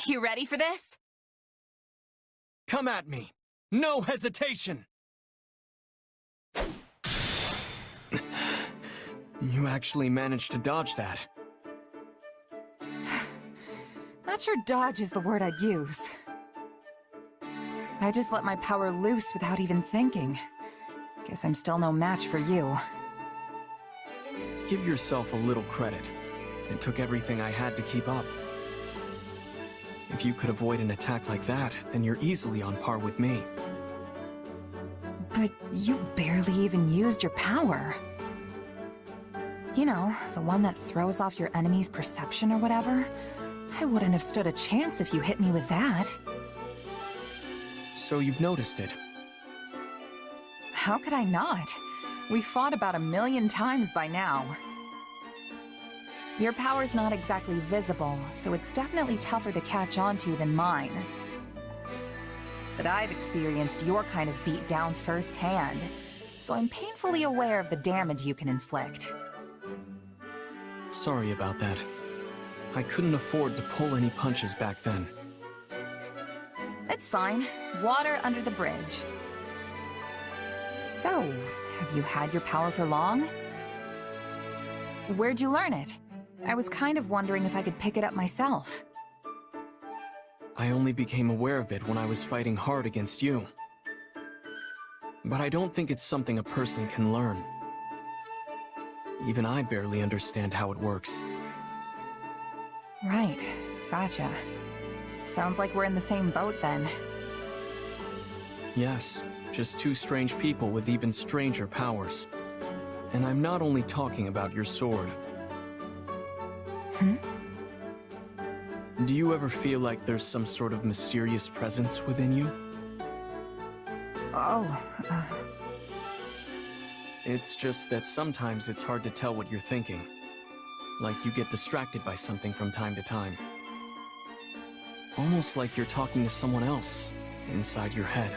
You ready for this? Come at me! No hesitation! You actually managed to dodge that. Not sure dodge is the word I'd use. I just let my power loose without even thinking. Guess I'm still no match for you. Give yourself a little credit. It took everything I had to keep up. If you could avoid an attack like that, then you're easily on par with me. But you barely even used your power. You know, the one that throws off your enemy's perception or whatever. I wouldn't have stood a chance if you hit me with that. So you've noticed it. How could I not? We fought about 1,000,000 times by now. Your power's not exactly visible, so it's definitely tougher to catch on to than mine. But I've experienced your kind of beatdown firsthand, so I'm painfully aware of the damage you can inflict. Sorry about that. I couldn't afford to pull any punches back then. It's fine. Water under the bridge. So, have you had your power for long? Where'd you learn it? I was kind of wondering if I could pick it up myself. I only became aware of it when I was fighting hard against you. But I don't think it's something a person can learn. Even I barely understand how it works. Right. Gotcha. Sounds like we're in the same boat then. Yes, just two strange people with even stranger powers. And I'm not only talking about your sword. Do you ever feel like there's some sort of mysterious presence within you? Oh, It's just that sometimes it's hard to tell what you're thinking. Like you get distracted by something from time to time. Almost like you're talking to someone else inside your head.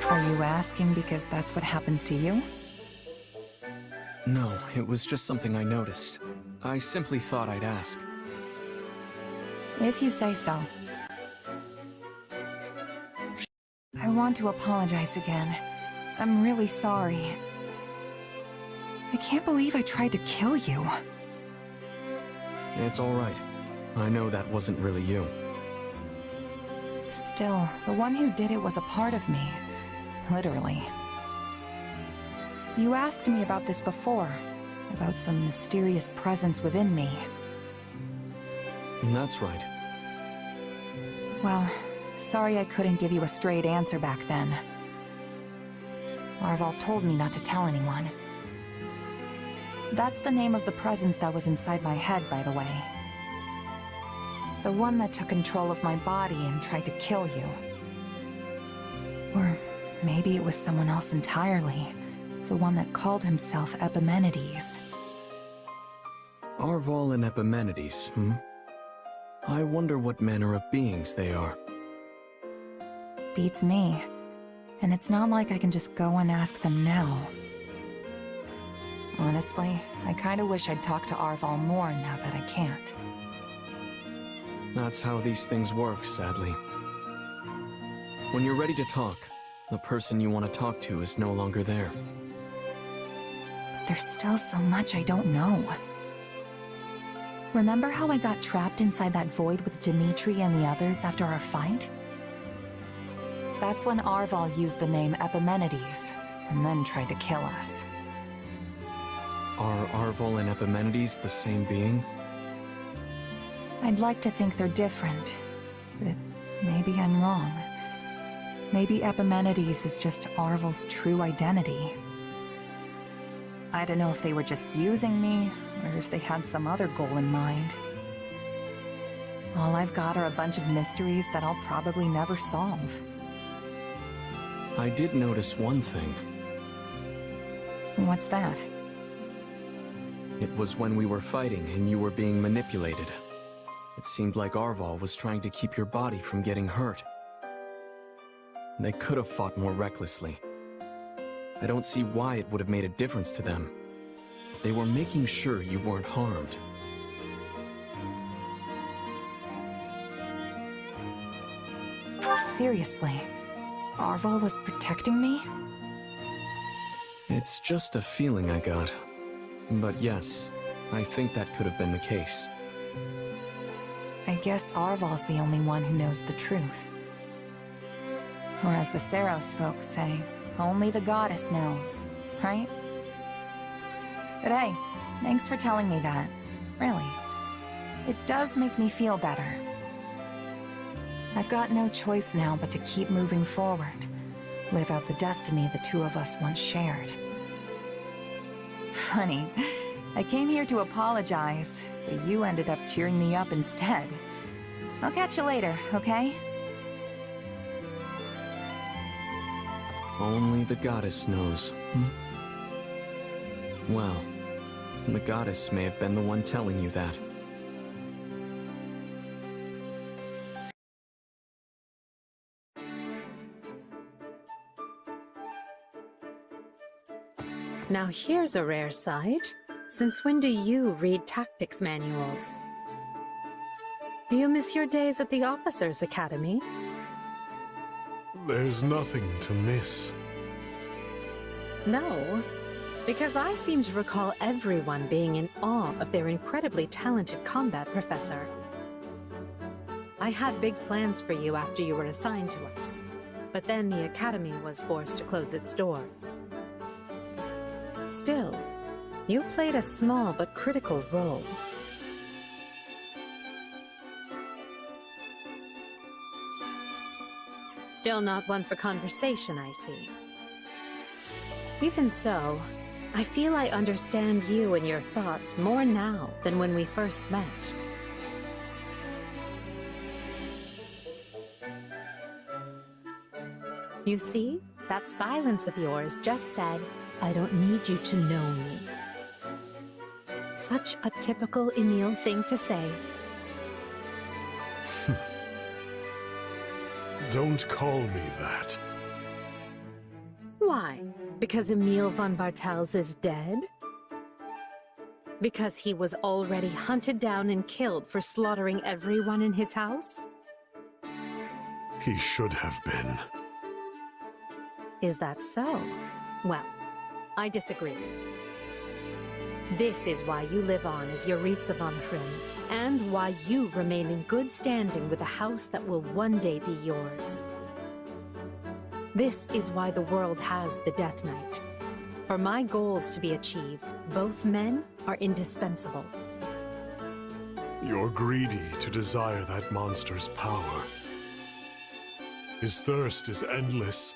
Are you asking because that's what happens to you? No, it was just something I noticed. I simply thought I'd ask. If you say so. I want to apologize again. I'm really sorry. I can't believe I tried to kill you. It's all right. I know that wasn't really you. Still, the one who did it was a part of me. Literally. You asked me about this before, about some mysterious presence within me. That's right. Well, sorry I couldn't give you a straight answer back then. Arval told me not to tell anyone. That's the name of the presence that was inside my head, by the way. The one that took control of my body and tried to kill you. Or maybe it was someone else entirely. The one that called himself Epimenides. Arval and Epimenides, hmm? I wonder what manner of beings they are. Beats me. And it's not like I can just go and ask them now. Honestly, I kinda wish I'd talked to Arval more now that I can't. That's how these things work, sadly. When you're ready to talk, the person you want to talk to is no longer there. There's still so much I don't know. Remember how I got trapped inside that void with Dimitri and the others after our fight? That's when Arval used the name Epimenides, and then tried to kill us. Are Arval and Epimenides the same being? I'd like to think they're different, but maybe I'm wrong. Maybe Epimenides is just Arval's true identity. I don't know if they were just using me, or if they had some other goal in mind. All I've got are a bunch of mysteries that I'll probably never solve. I did notice one thing. What's that? It was when we were fighting and you were being manipulated. It seemed like Arval was trying to keep your body from getting hurt. They could have fought more recklessly. I don't see why it would have made a difference to them. They were making sure you weren't harmed. seriously. Arval was protecting me? It's just a feeling I got. But yes, I think that could have been the case. I guess Arval's the only one who knows the truth. Or as the Seros folks say, only the goddess knows, right? But hey, thanks for telling me that. Really. It does make me feel better. I've got no choice now but to keep moving forward. Live out the destiny the two of us once shared. Funny, I came here to apologize, but you ended up cheering me up instead. I'll catch you later, okay? Only the goddess knows. Well, the goddess may have been the one telling you that. Now here's a rare sight. Since when do you read tactics manuals? Do you miss your days at the Officers' Academy? There's nothing to miss. No, because I seem to recall everyone being in awe of their incredibly talented combat professor. I had big plans for you after you were assigned to us, but then the Academy was forced to close its doors. Still, you played a small but critical role. Still not one for conversation, I see. Even so, I feel I understand you and your thoughts more now than when we first met. You see, that silence of yours just said, I don't need you to know me. Such a typical Emil thing to say. Don't call me that. Why? Because Emil von Bartels is dead? Because he was already hunted down and killed for slaughtering everyone in his house? He should have been. Is that so? Well, I disagree. This is why you live on as Jeritza von Hrim, and why you remain in good standing with a house that will one day be yours. This is why the world has the Death Knight. For my goals to be achieved, both men are indispensable. You're greedy to desire that monster's power. His thirst is endless.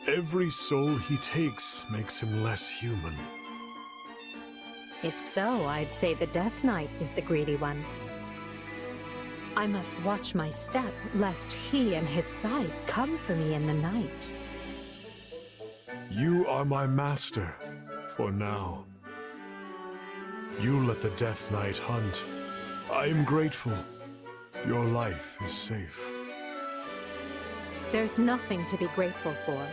Every soul he takes makes him less human. If so, I'd say the Death Knight is the greedy one. I must watch my step, lest he and his side come for me in the night. You are my master, for now. You let the Death Knight hunt. I am grateful. Your life is safe. There's nothing to be grateful for.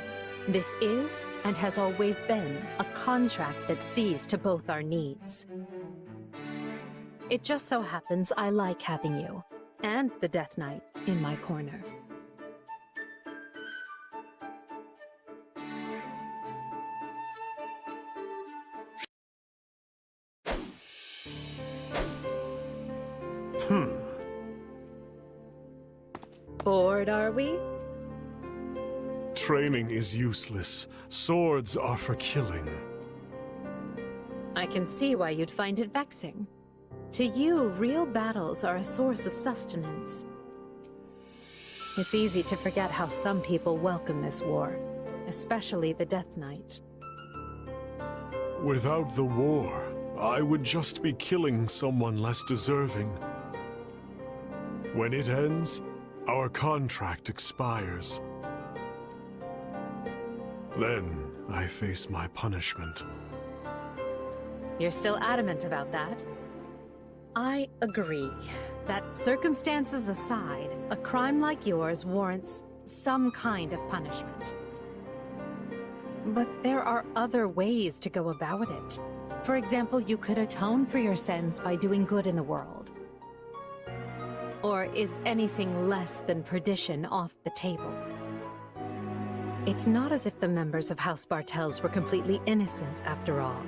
This is, and has always been, a contract that sees to both our needs. It just so happens I like having you, and the Death Knight, in my corner. Bored, are we? Training is useless. Swords are for killing. I can see why you'd find it vexing. To you, real battles are a source of sustenance. It's easy to forget how some people welcome this war, especially the Death Knight. Without the war, I would just be killing someone less deserving. When it ends, our contract expires. Then, I face my punishment. You're still adamant about that? I agree that, circumstances aside, a crime like yours warrants some kind of punishment. But there are other ways to go about it. For example, you could atone for your sins by doing good in the world. Or is anything less than perdition off the table? It's not as if the members of House Bartels were completely innocent, after all.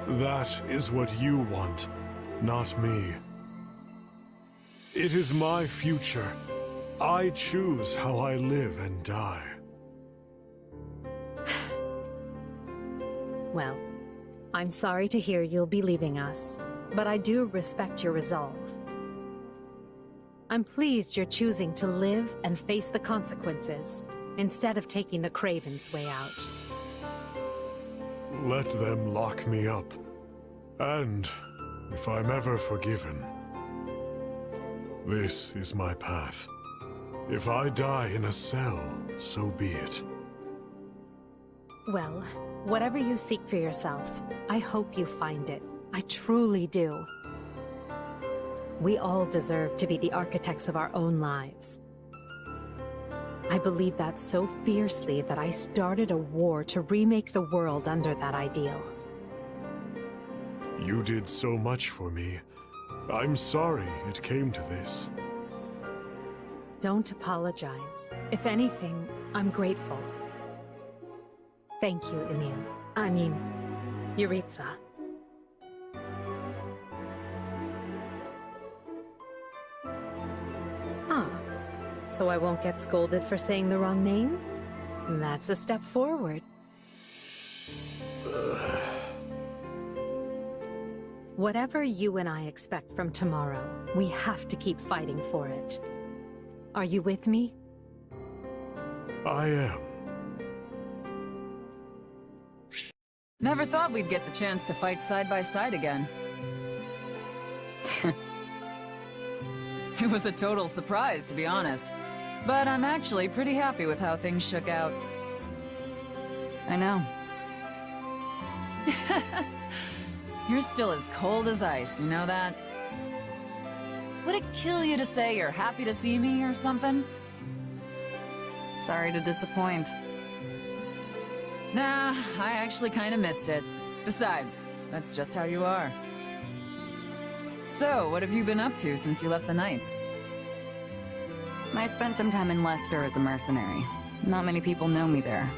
That is what you want, not me. It is my future. I choose how I live and die. Well, I'm sorry to hear you'll be leaving us, but I do respect your resolve. I'm pleased you're choosing to live and face the consequences, instead of taking the Craven's way out. Let them lock me up. And if I'm ever forgiven, this is my path. If I die in a cell, so be it. Well, whatever you seek for yourself, I hope you find it. I truly do. We all deserve to be the architects of our own lives. I believe that so fiercely that I started a war to remake the world under that ideal. You did so much for me. I'm sorry it came to this. Don't apologize. If anything, I'm grateful. Thank you, Emil. I mean, Jeritza. Ah, so I won't get scolded for saying the wrong name? That's a step forward. Whatever you and I expect from tomorrow, we have to keep fighting for it. Are you with me? I am. Never thought we'd get the chance to fight side by side again. It was a total surprise, to be honest. But I'm actually pretty happy with how things shook out. I know. You're still as cold as ice, you know that? Would it kill you to say you're happy to see me or something? Sorry to disappoint. Nah, I actually kinda missed it. Besides, that's just how you are. So, what have you been up to since you left the Knights? I spent some time in Leicester as a mercenary. Not many people know me there.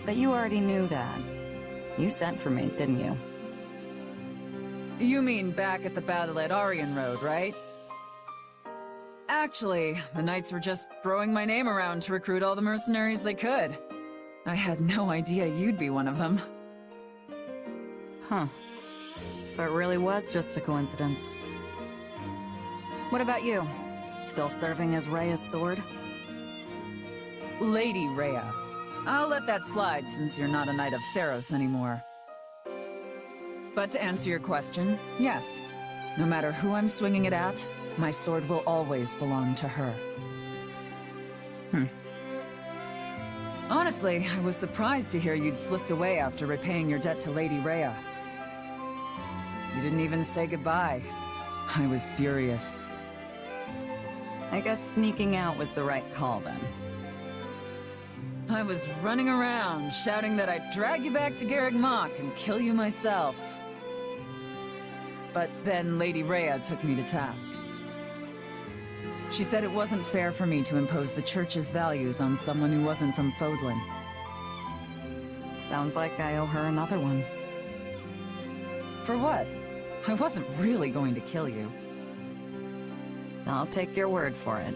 But you already knew that. You sent for me, didn't you? You mean back at the battle at Aryan Road, right? Actually, the Knights were just throwing my name around to recruit all the mercenaries they could. I had no idea you'd be one of them. Huh. So it really was just a coincidence. What about you? Still serving as Rhea's sword? Lady Rhea. I'll let that slide since you're not a Knight of Seiros anymore. But to answer your question, yes. No matter who I'm swinging it at, my sword will always belong to her. Honestly, I was surprised to hear you'd slipped away after repaying your debt to Lady Rhea. You didn't even say goodbye. I was furious. I guess sneaking out was the right call then. I was running around, shouting that I'd drag you back to Garreg Mach and kill you myself. But then Lady Rhea took me to task. She said it wasn't fair for me to impose the Church's values on someone who wasn't from Fodlan. Sounds like I owe her another one. For what? I wasn't really going to kill you. I'll take your word for it.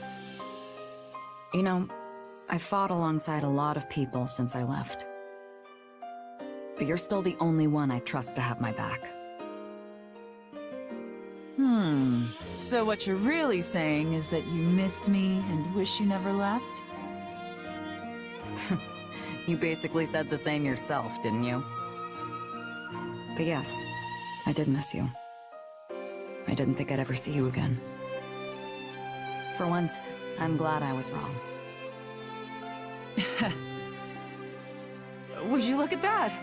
You know, I fought alongside a lot of people since I left. But you're still the only one I trust to have my back. So what you're really saying is that you missed me and wish you never left? You basically said the same yourself, didn't you? But yes, I did miss you. I didn't think I'd ever see you again. For once, I'm glad I was wrong. Would you look at that?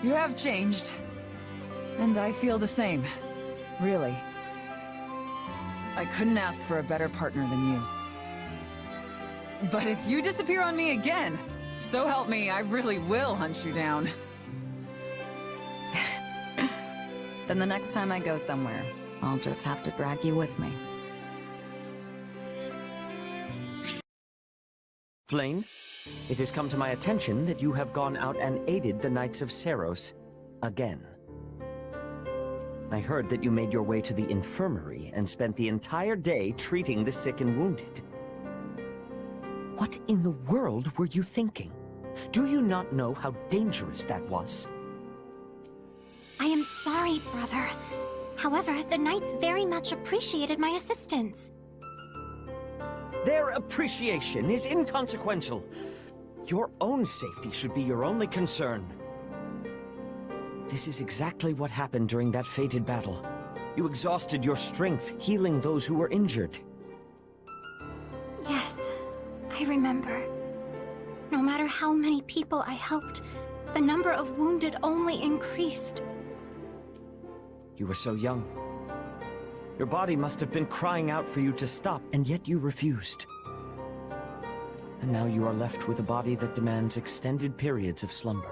You have changed. And I feel the same. Really. I couldn't ask for a better partner than you. But if you disappear on me again, so help me, I really will hunt you down. Then the next time I go somewhere, I'll just have to drag you with me. Flayn, it has come to my attention that you have gone out and aided the Knights of Seiros again. I heard that you made your way to the infirmary and spent the entire day treating the sick and wounded. What in the world were you thinking? Do you not know how dangerous that was? I am sorry, brother. However, the knights very much appreciated my assistance. Their appreciation is inconsequential. Your own safety should be your only concern. This is exactly what happened during that fated battle. You exhausted your strength, healing those who were injured. Yes, I remember. No matter how many people I helped, the number of wounded only increased. You were so young. Your body must have been crying out for you to stop, and yet you refused. And now you are left with a body that demands extended periods of slumber.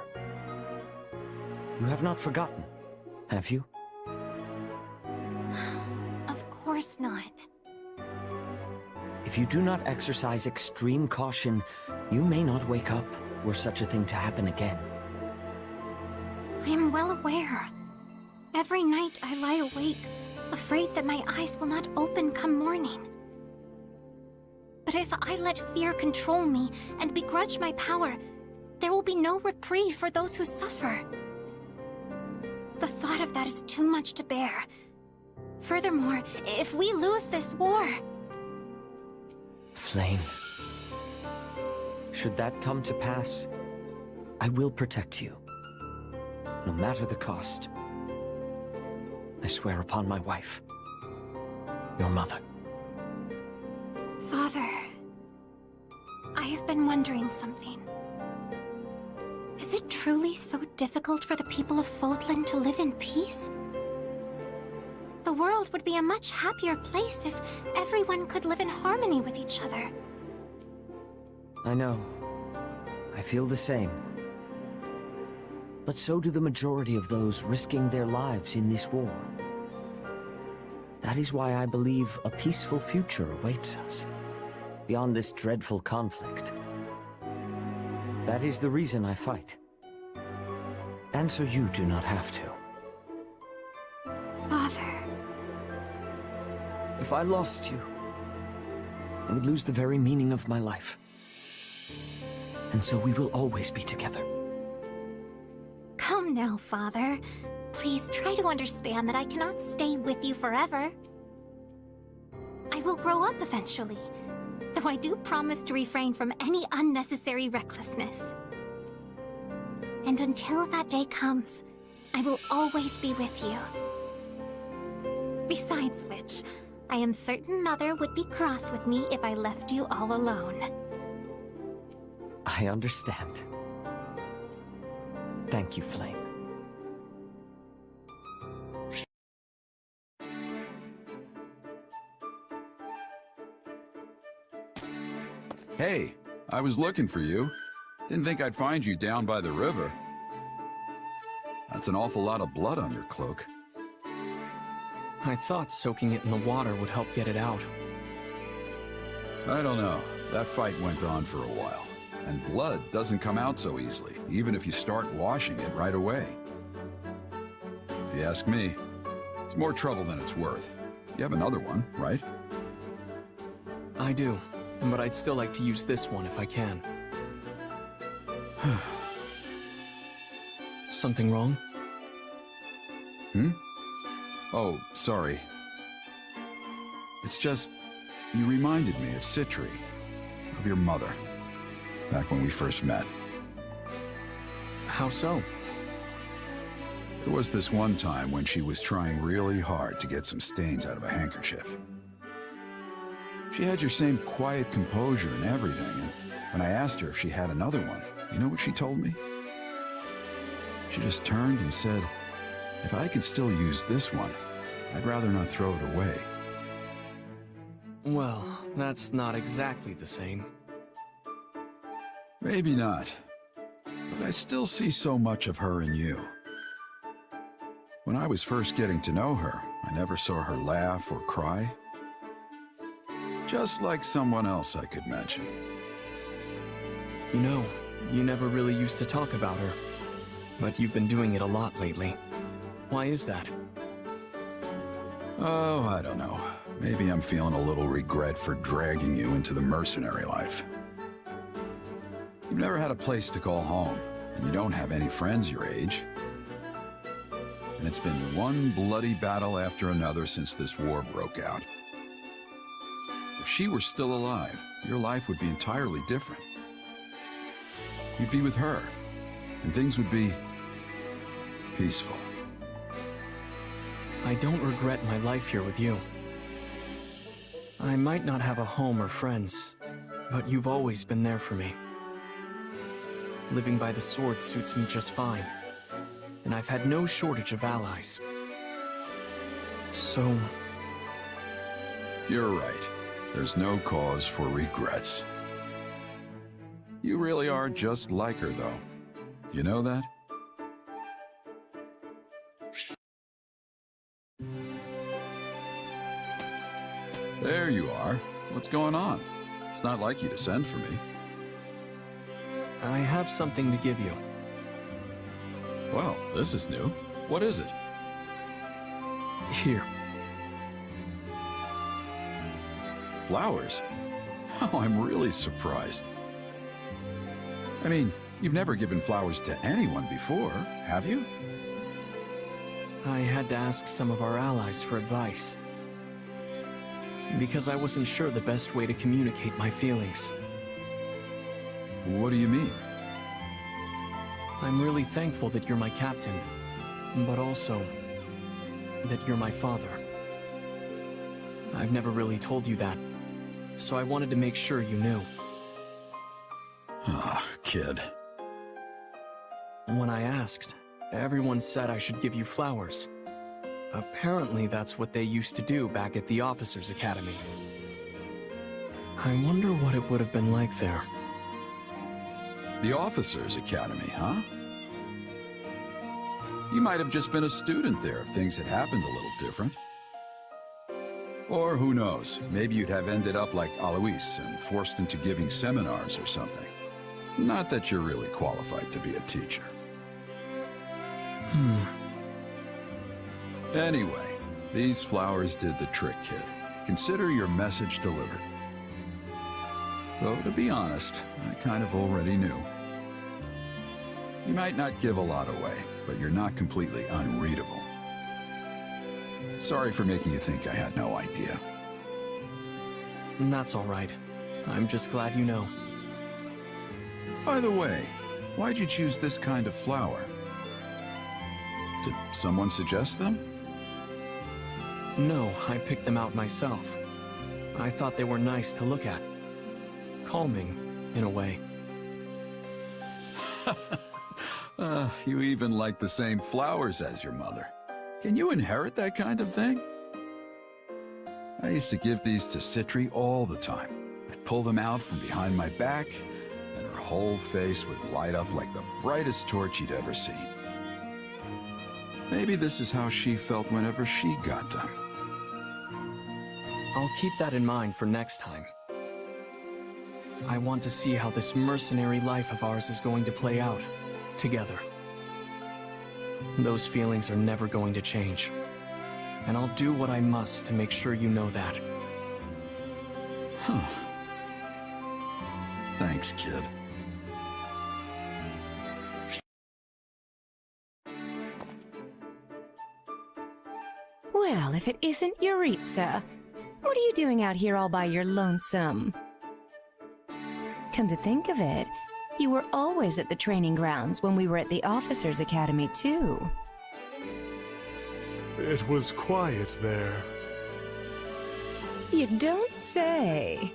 You have not forgotten, have you? Of course not. If you do not exercise extreme caution, you may not wake up were such a thing to happen again. I am well aware. Every night I lie awake, afraid that my eyes will not open come morning. But if I let fear control me and begrudge my power, there will be no reprieve for those who suffer. The thought of that is too much to bear. Furthermore, if we lose this war... Flayn. Should that come to pass, I will protect you. No matter the cost. I swear upon my wife. Your mother. Father, I have been wondering something. Is it truly so difficult for the people of Fodlan to live in peace? The world would be a much happier place if everyone could live in harmony with each other. I know. I feel the same. But so do the majority of those risking their lives in this war. That is why I believe a peaceful future awaits us, beyond this dreadful conflict. That is the reason I fight. And so you do not have to. Father... If I lost you, I would lose the very meaning of my life. And so we will always be together. Come now, Father. Please try to understand that I cannot stay with you forever. I will grow up eventually, though I do promise to refrain from any unnecessary recklessness. And until that day comes, I will always be with you. Besides which, I am certain Mother would be cross with me if I left you all alone. I understand. Thank you, Flayn. Hey, I was looking for you. Didn't think I'd find you down by the river. That's an awful lot of blood on your cloak. I thought soaking it in the water would help get it out. I don't know. That fight went on for a while. And blood doesn't come out so easily, even if you start washing it right away. If you ask me, it's more trouble than it's worth. You have another one, right? I do, but I'd still like to use this one if I can. Something wrong? Hmm? Oh, sorry. It's just, you reminded me of Citri, of your mother, back when we first met. How so? There was this one time when she was trying really hard to get some stains out of a handkerchief. She had your same quiet composure and everything, and when I asked her if she had another one, you know what she told me? She just turned and said, if I could still use this one, I'd rather not throw it away. Well, that's not exactly the same. Maybe not, but I still see so much of her in you. When I was first getting to know her, I never saw her laugh or cry. Just like someone else I could mention. You know, you never really used to talk about her. But you've been doing it a lot lately. Why is that? Oh, I don't know. Maybe I'm feeling a little regret for dragging you into the mercenary life. You've never had a place to call home, and you don't have any friends your age. And it's been one bloody battle after another since this war broke out. If she were still alive, your life would be entirely different. You'd be with her, and things would be peaceful. I don't regret my life here with you. I might not have a home or friends, but you've always been there for me. Living by the sword suits me just fine, and I've had no shortage of allies. So... You're right. There's no cause for regrets. You really are just like her, though. You know that? There you are. What's going on? It's not like you to send for me. I have something to give you. Well, this is new. What is it? Here. Flowers? Oh, I'm really surprised. I mean, you've never given flowers to anyone before, have you? I had to ask some of our allies for advice. Because I wasn't sure the best way to communicate my feelings. What do you mean? I'm really thankful that you're my captain, but also that you're my father. I've never really told you that, so I wanted to make sure you knew. Ah, kid. When I asked, everyone said I should give you flowers. Apparently that's what they used to do back at the Officers' Academy. I wonder what it would have been like there. The Officers' Academy, huh? You might have just been a student there if things had happened a little different. Or who knows, maybe you'd have ended up like Alois and forced into giving seminars or something. Not that you're really qualified to be a teacher. Anyway, these flowers did the trick, kid. Consider your message delivered. Though, to be honest, I kind of already knew. You might not give a lot away, but you're not completely unreadable. Sorry for making you think I had no idea. That's all right. I'm just glad you know. By the way, why'd you choose this kind of flower? Did someone suggest them? No, I picked them out myself. I thought they were nice to look at. Calming, in a way. You even like the same flowers as your mother. Can you inherit that kind of thing? I used to give these to Citri all the time. I'd pull them out from behind my back, and her whole face would light up like the brightest torch you'd ever seen. Maybe this is how she felt whenever she got them. I'll keep that in mind for next time. I want to see how this mercenary life of ours is going to play out, together. Those feelings are never going to change. And I'll do what I must to make sure you know that. Huh. Thanks, kid. Well, if it isn't Jeritza, what are you doing out here all by your lonesome? Come to think of it, you were always at the training grounds when we were at the Officers' Academy, too. It was quiet there. You don't say.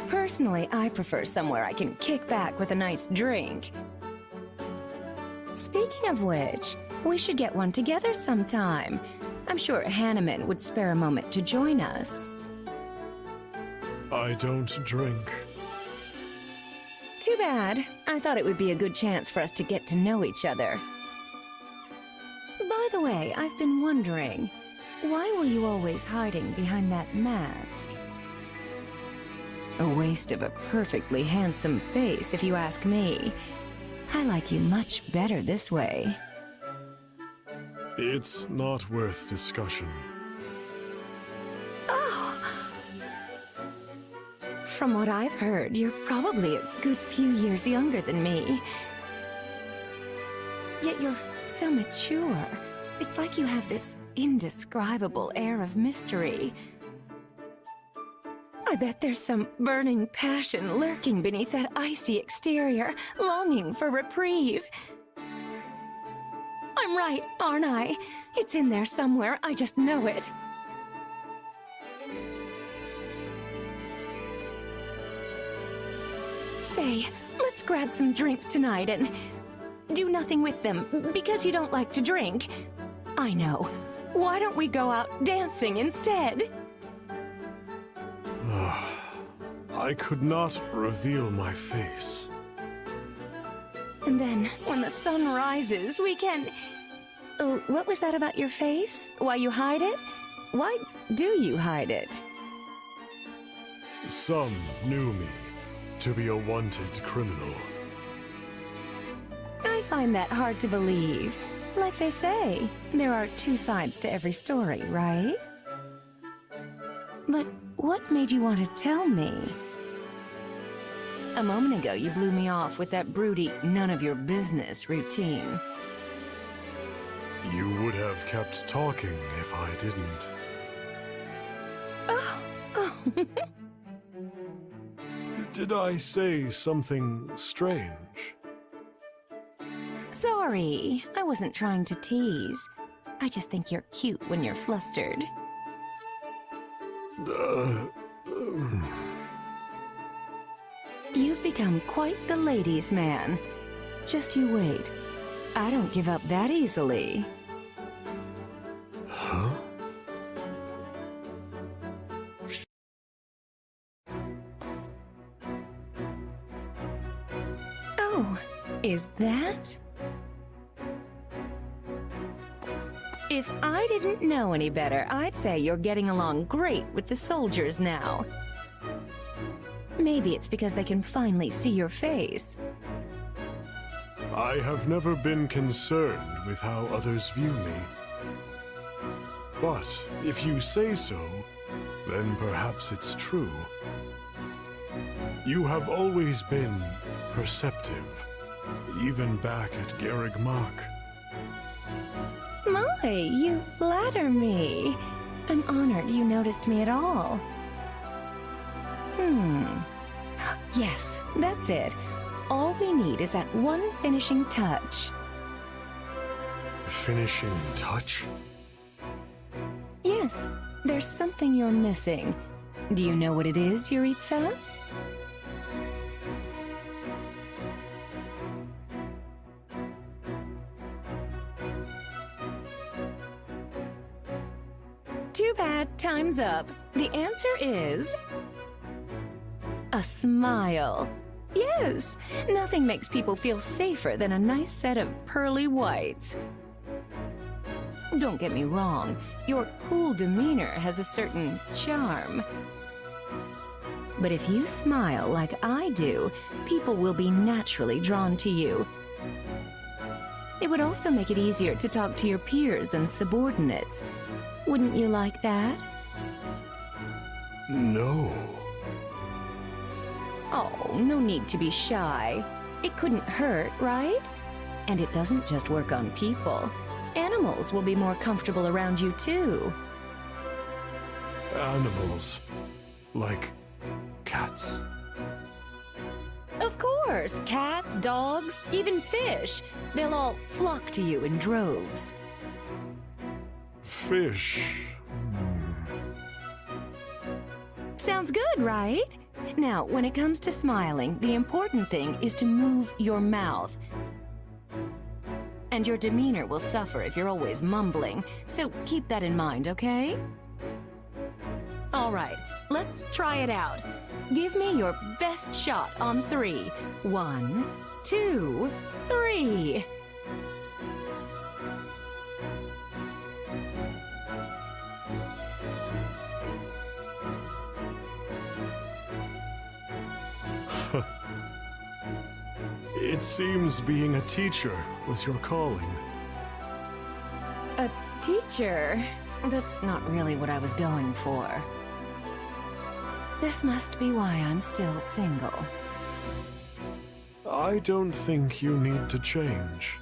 Personally, I prefer somewhere I can kick back with a nice drink. Speaking of which, we should get one together sometime. I'm sure Hanneman would spare a moment to join us. I don't drink. Too bad. I thought it would be a good chance for us to get to know each other. By By the way, I've been wondering, why were you always hiding behind that mask? A waste of a perfectly handsome face, if you ask me. I like you much better this way. It's not worth discussion. Oh! From what I've heard, you're probably a good few years younger than me. Yet you're so mature. It's like you have this indescribable air of mystery. I bet there's some burning passion lurking beneath that icy exterior, longing for reprieve. I'm right, aren't I? It's in there somewhere, I just know it. Say, let's grab some drinks tonight and do nothing with them, because you don't like to drink. I know. Why don't we go out dancing instead? I could not reveal my face. And then, when the sun rises, we can... Oh, what was that about your face? Why you hide it? Why do you hide it? Some knew me to be a wanted criminal. I find that hard to believe. Like they say, there are two sides to every story, right? But what made you want to tell me? A moment ago, you blew me off with that broody, none-of-your-business routine. You would have kept talking if I didn't. Oh. Did I say something strange? Sorry, I wasn't trying to tease. I just think you're cute when you're flustered. You've become quite the ladies' man. Just you wait. I don't give up that easily. Huh? Oh, is that? If I didn't know any better, I'd say you're getting along great with the soldiers now. Maybe it's because they can finally see your face. I have never been concerned with how others view me. But if you say so, then perhaps it's true. You have always been perceptive, even back at Garreg Mach. My, you flatter me. I'm honored you noticed me at all. Yes, that's it. All we need is that one finishing touch. Finishing touch? Yes, there's something you're missing. Do you know what it is, Jeritza? Too bad, time's up. The answer is... a smile. Yes, nothing makes people feel safer than a nice set of pearly whites. Don't get me wrong, your cool demeanor has a certain charm. But if you smile like I do, people will be naturally drawn to you. It would also make it easier to talk to your peers and subordinates. Wouldn't you like that? No. Oh, no need to be shy. It couldn't hurt, right? And it doesn't just work on people. Animals will be more comfortable around you, too. Animals. Like cats. Of course! Cats, dogs, even fish. They'll all flock to you in droves. Fish. Sounds good, right? Now, when it comes to smiling, the important thing is to move your mouth. And your demeanor will suffer if you're always mumbling, so keep that in mind, okay? All right, let's try it out. Give me your best shot on 3. 1, 2, 3. It seems being a teacher was your calling. A teacher? That's not really what I was going for. This must be why I'm still single. I don't think you need to change.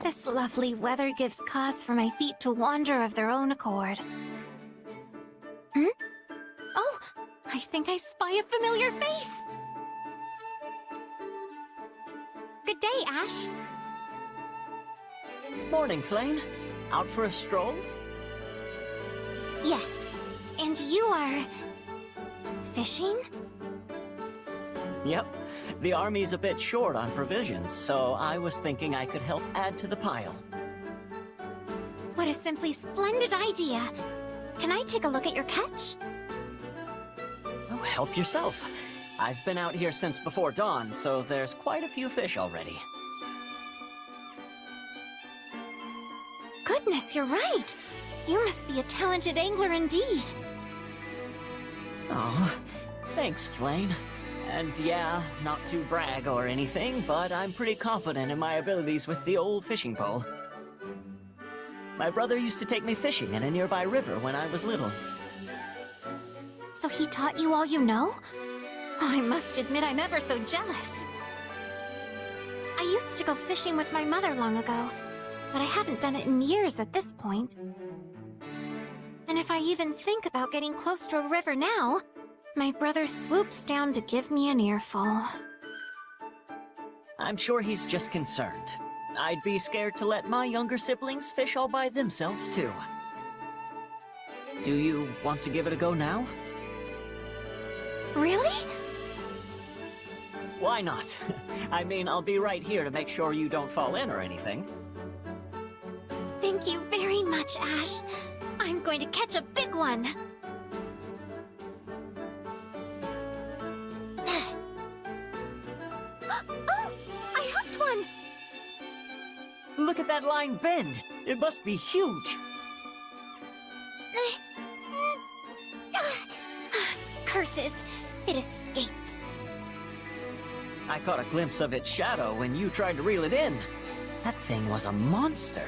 This lovely weather gives cause for my feet to wander of their own accord. Oh, I think I spy a familiar face! Good day, Ashe. Morning, Flayn. Out for a stroll? Yes, and you are... fishing? Yep. The army's a bit short on provisions, so I was thinking I could help add to the pile. What a simply splendid idea! Can I take a look at your catch? Oh, help yourself. I've been out here since before dawn, so there's quite a few fish already. Goodness, you're right! You must be a talented angler indeed. Oh, thanks, Flayn. And yeah, not to brag or anything, but I'm pretty confident in my abilities with the old fishing pole. My brother used to take me fishing in a nearby river when I was little. So he taught you all you know? Oh, I must admit I'm ever so jealous. I used to go fishing with my mother long ago, but I haven't done it in years at this point. And if I even think about getting close to a river now, my brother swoops down to give me an earful. I'm sure he's just concerned. I'd be scared to let my younger siblings fish all by themselves, too. Do you want to give it a go now? Really? Why not? I mean, I'll be right here to make sure you don't fall in or anything. Thank you very much, Ashe. I'm going to catch a big one. Oh, I hooked one! Look at that line bend! It must be huge! Curses! It escaped. I caught a glimpse of its shadow when you tried to reel it in. That thing was a monster.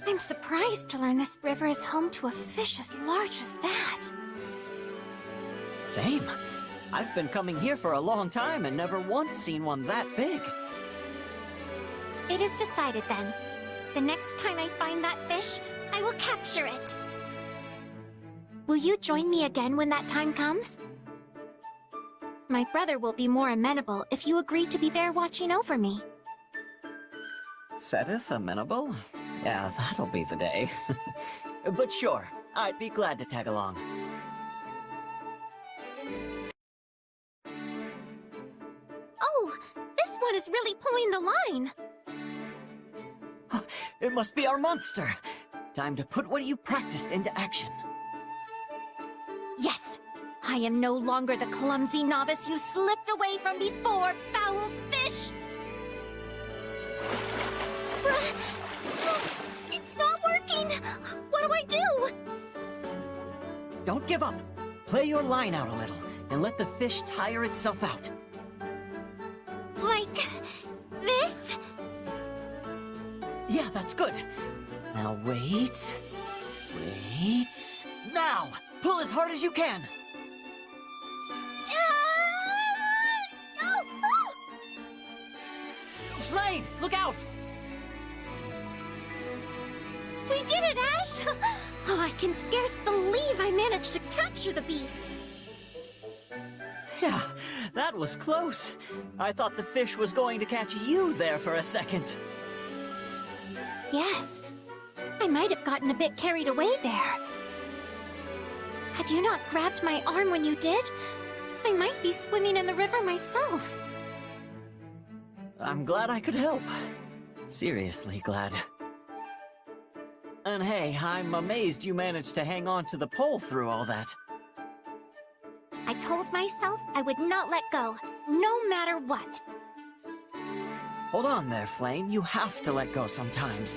I'm surprised to learn this river is home to a fish as large as that. Same. I've been coming here for a long time and never once seen one that big. It is decided then. The next time I find that fish, I will capture it. Will you join me again when that time comes? My brother will be more amenable if you agree to be there watching over me. Seteth amenable? Yeah, that'll be the day. But sure, I'd be glad to tag along. Oh, this one is really pulling the line. It must be our monster! Time to put what you practiced into action. Yes, I am no longer the clumsy novice you slipped away from before, foul fish! It's not working! What do I do? Don't give up! Play your line out a little, and let the fish tire itself out. Like... this? Yeah, that's good. Now wait... wait... Now! Pull as hard as you can! Flayn, look out! We did it, Ashe! Oh, I can scarce believe I managed to capture the beast. Yeah, that was close. I thought the fish was going to catch you there for a second. Yes, I might have gotten a bit carried away there. Had you not grabbed my arm when you did, I might be swimming in the river myself. I'm glad I could help. Seriously glad. And hey, I'm amazed you managed to hang on to the pole through all that. I told myself I would not let go, no matter what. Hold on there, Flayn. You have to let go sometimes.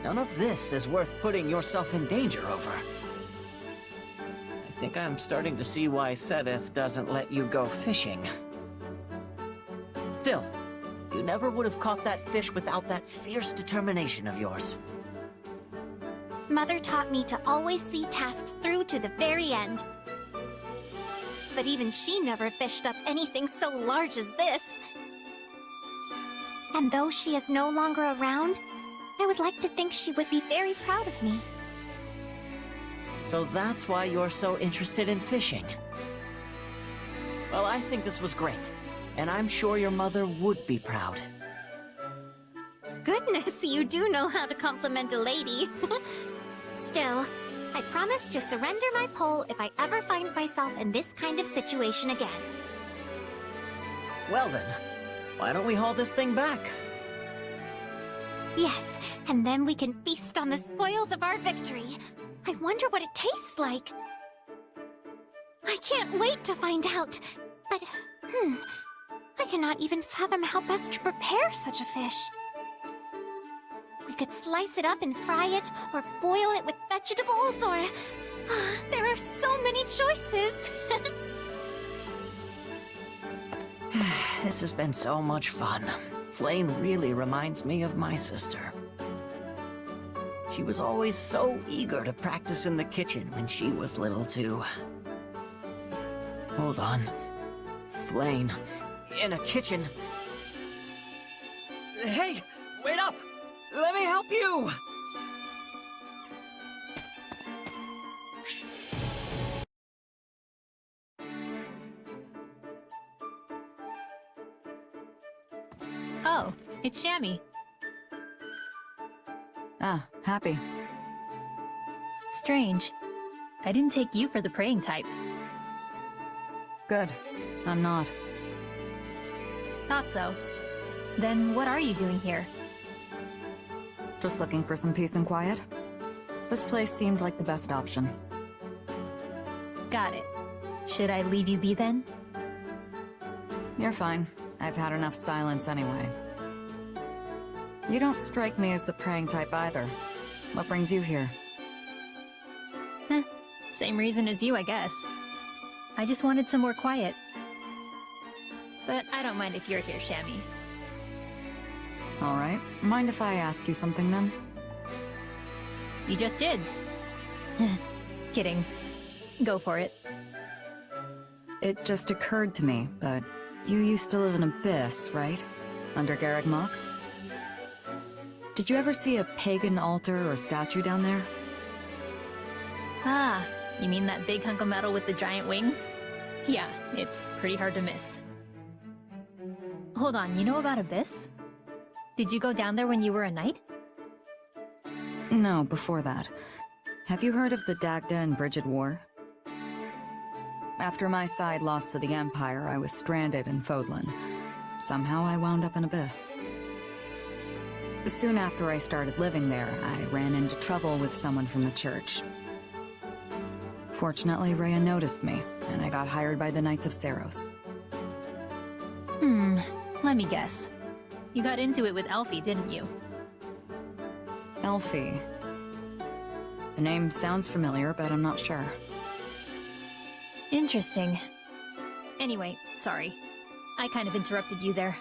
None of this is worth putting yourself in danger over. I think I'm starting to see why Seteth doesn't let you go fishing. Still, you never would have caught that fish without that fierce determination of yours. Mother taught me to always see tasks through to the very end. But even she never fished up anything so large as this. And though she is no longer around, I would like to think she would be very proud of me. So that's why you're so interested in fishing. Well, I think this was great, and I'm sure your mother would be proud. Goodness, you do know how to compliment a lady. Still, I promise to surrender my pole if I ever find myself in this kind of situation again. Well then, why don't we haul this thing back? Yes, and then we can feast on the spoils of our victory. I wonder what it tastes like. I can't wait to find out. But, I cannot even fathom how best to prepare such a fish. We could slice it up and fry it, or boil it with vegetables, or... there are so many choices! This has been so much fun. Flayn really reminds me of my sister. She was always so eager to practice in the kitchen when she was little too. Hold on. Flayn, in a kitchen. Hey, wait up! Let me help you! Oh, it's Shammy. Ah, Hapi. Strange. I didn't take you for the praying type. Good. I'm not. Thought so. Then what are you doing here? Just looking for some peace and quiet. This place seemed like the best option. Got it. Should I leave you be then? You're fine. I've had enough silence anyway. You don't strike me as the praying type either. What brings you here? Same reason as you, I guess. I just wanted some more quiet. But I don't mind if you're here, Shammy. Alright. Mind if I ask you something then? You just did. Kidding. Go for it. It just occurred to me, but you used to live in Abyss, right? Under Garreg Mach? Did you ever see a pagan altar or statue down there? Ah, you mean that big hunk of metal with the giant wings? Yeah, it's pretty hard to miss. Hold on, you know about Abyss? Did you go down there when you were a knight? No, before that. Have you heard of the Dagda and Brigid War? After my side lost to the Empire, I was stranded in Fodlan. Somehow I wound up in Abyss. Soon after I started living there, I ran into trouble with someone from the church. Fortunately, Rhea noticed me, and I got hired by the Knights of Seiros. Let me guess. You got into it with Elfie, didn't you? Elfie. The name sounds familiar, but I'm not sure. Interesting. Anyway, sorry. I kind of interrupted you there.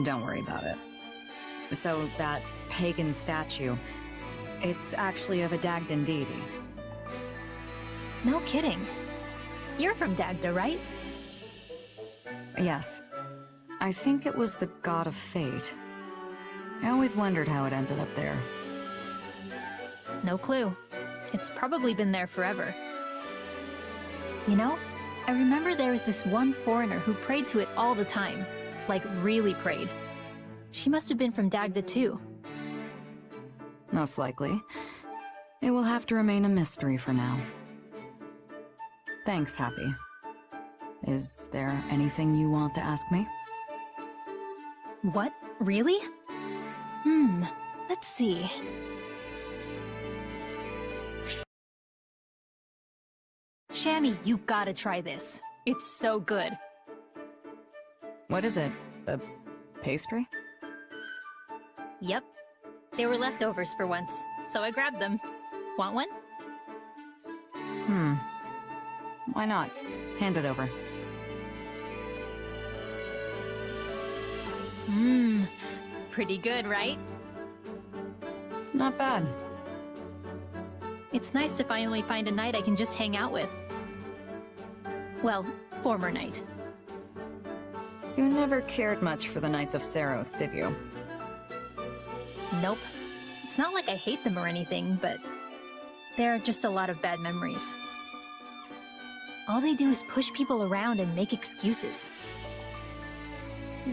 Don't worry about it. So, that pagan statue, it's actually of a Dagdan deity. No kidding. You're from Dagda, right? Yes. I think it was the god of fate. I always wondered how it ended up there. No clue. It's probably been there forever. You know, I remember there was this one foreigner who prayed to it all the time. Like, really prayed. She must have been from Dagda too. Most likely. It will have to remain a mystery for now. Thanks, Hapi. Is there anything you want to ask me? What? Really? Let's see. Shammy, you gotta try this. It's so good. What is it? A pastry? Yep. They were leftovers for once, so I grabbed them. Want one? Why not? Hand it over. Pretty good, right? Not bad. It's nice to finally find a knight I can just hang out with. Well, former knight. You never cared much for the Knights of Seiros, did you? Nope. It's not like I hate them or anything, but there are just a lot of bad memories. All they do is push people around and make excuses.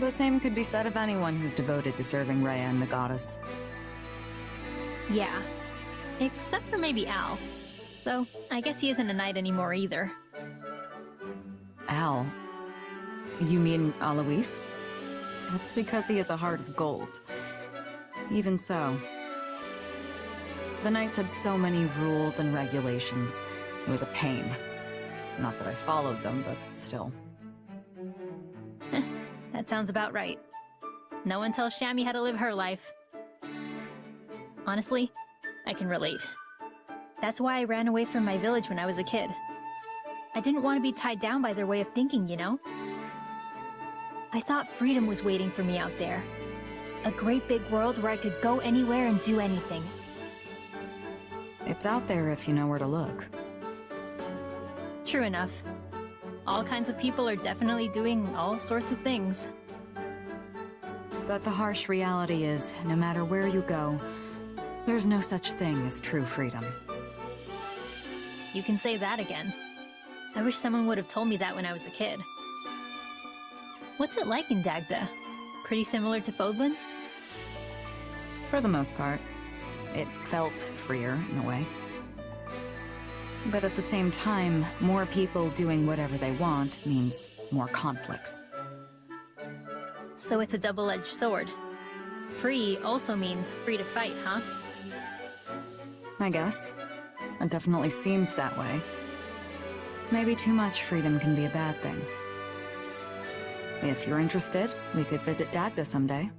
The same could be said of anyone who's devoted to serving Rhea and the goddess. Yeah. Except for maybe Al. Though, I guess he isn't a knight anymore either. Al? You mean Alois? That's because he has a heart of gold. Even so, the Knights had so many rules and regulations. It was a pain. Not that I followed them, but still. That sounds about right. No one tells Shammy how to live her life. Honestly, I can relate. That's why I ran away from my village when I was a kid. I didn't want to be tied down by their way of thinking, you know? I thought freedom was waiting for me out there. A great big world where I could go anywhere and do anything. It's out there if you know where to look. True enough. All kinds of people are definitely doing all sorts of things. But the harsh reality is, no matter where you go, there's no such thing as true freedom. You can say that again. I wish someone would have told me that when I was a kid. What's it like in Dagda? Pretty similar to Fodlan? For the most part. It felt freer, in a way. But at the same time, more people doing whatever they want means more conflicts. So it's a double-edged sword. Free also means free to fight, huh? I guess. It definitely seemed that way. Maybe too much freedom can be a bad thing. If you're interested, we could visit Dagda someday.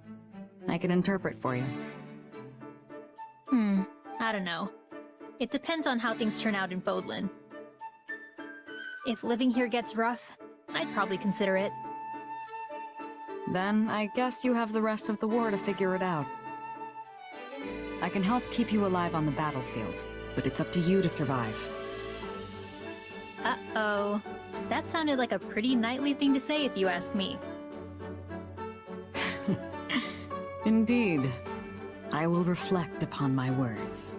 I could interpret for you. I don't know. It depends on how things turn out in Fodlan. If living here gets rough, I'd probably consider it. Then I guess you have the rest of the war to figure it out. I can help keep you alive on the battlefield, but it's up to you to survive. Uh-oh. That sounded like a pretty knightly thing to say if you ask me. Indeed. I will reflect upon my words.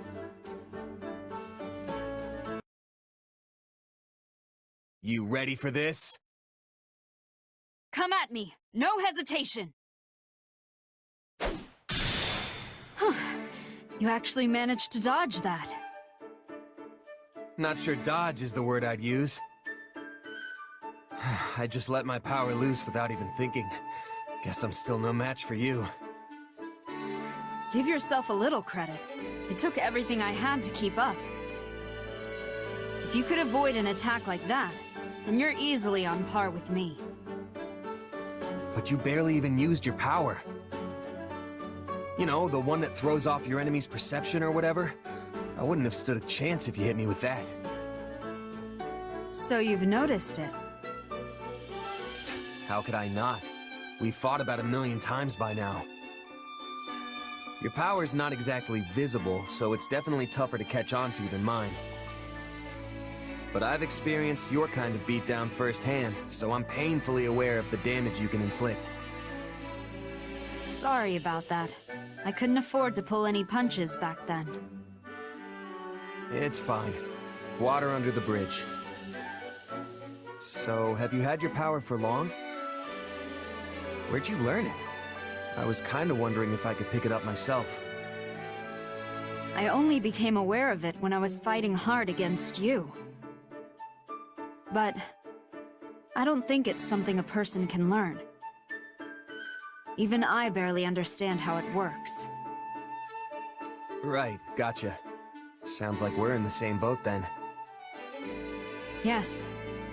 You ready for this? Come at me! No hesitation! You actually managed to dodge that. Not sure dodge is the word I'd use. I just let my power loose without even thinking. Guess I'm still no match for you. Give yourself a little credit. It took everything I had to keep up. If you could avoid an attack like that, then you're easily on par with me. But you barely even used your power. You know, the one that throws off your enemy's perception or whatever? I wouldn't have stood a chance if you hit me with that. So you've noticed it. How could I not? We've fought about 1,000,000 times by now. Your power's not exactly visible, so it's definitely tougher to catch on to than mine. But I've experienced your kind of beatdown firsthand, so I'm painfully aware of the damage you can inflict. Sorry about that. I couldn't afford to pull any punches back then. It's fine. Water under the bridge. So, have you had your power for long? Where'd you learn it? I was kinda wondering if I could pick it up myself. I only became aware of it when I was fighting hard against you. But I don't think it's something a person can learn. Even I barely understand how it works. Right, gotcha. Sounds like we're in the same boat then. Yes,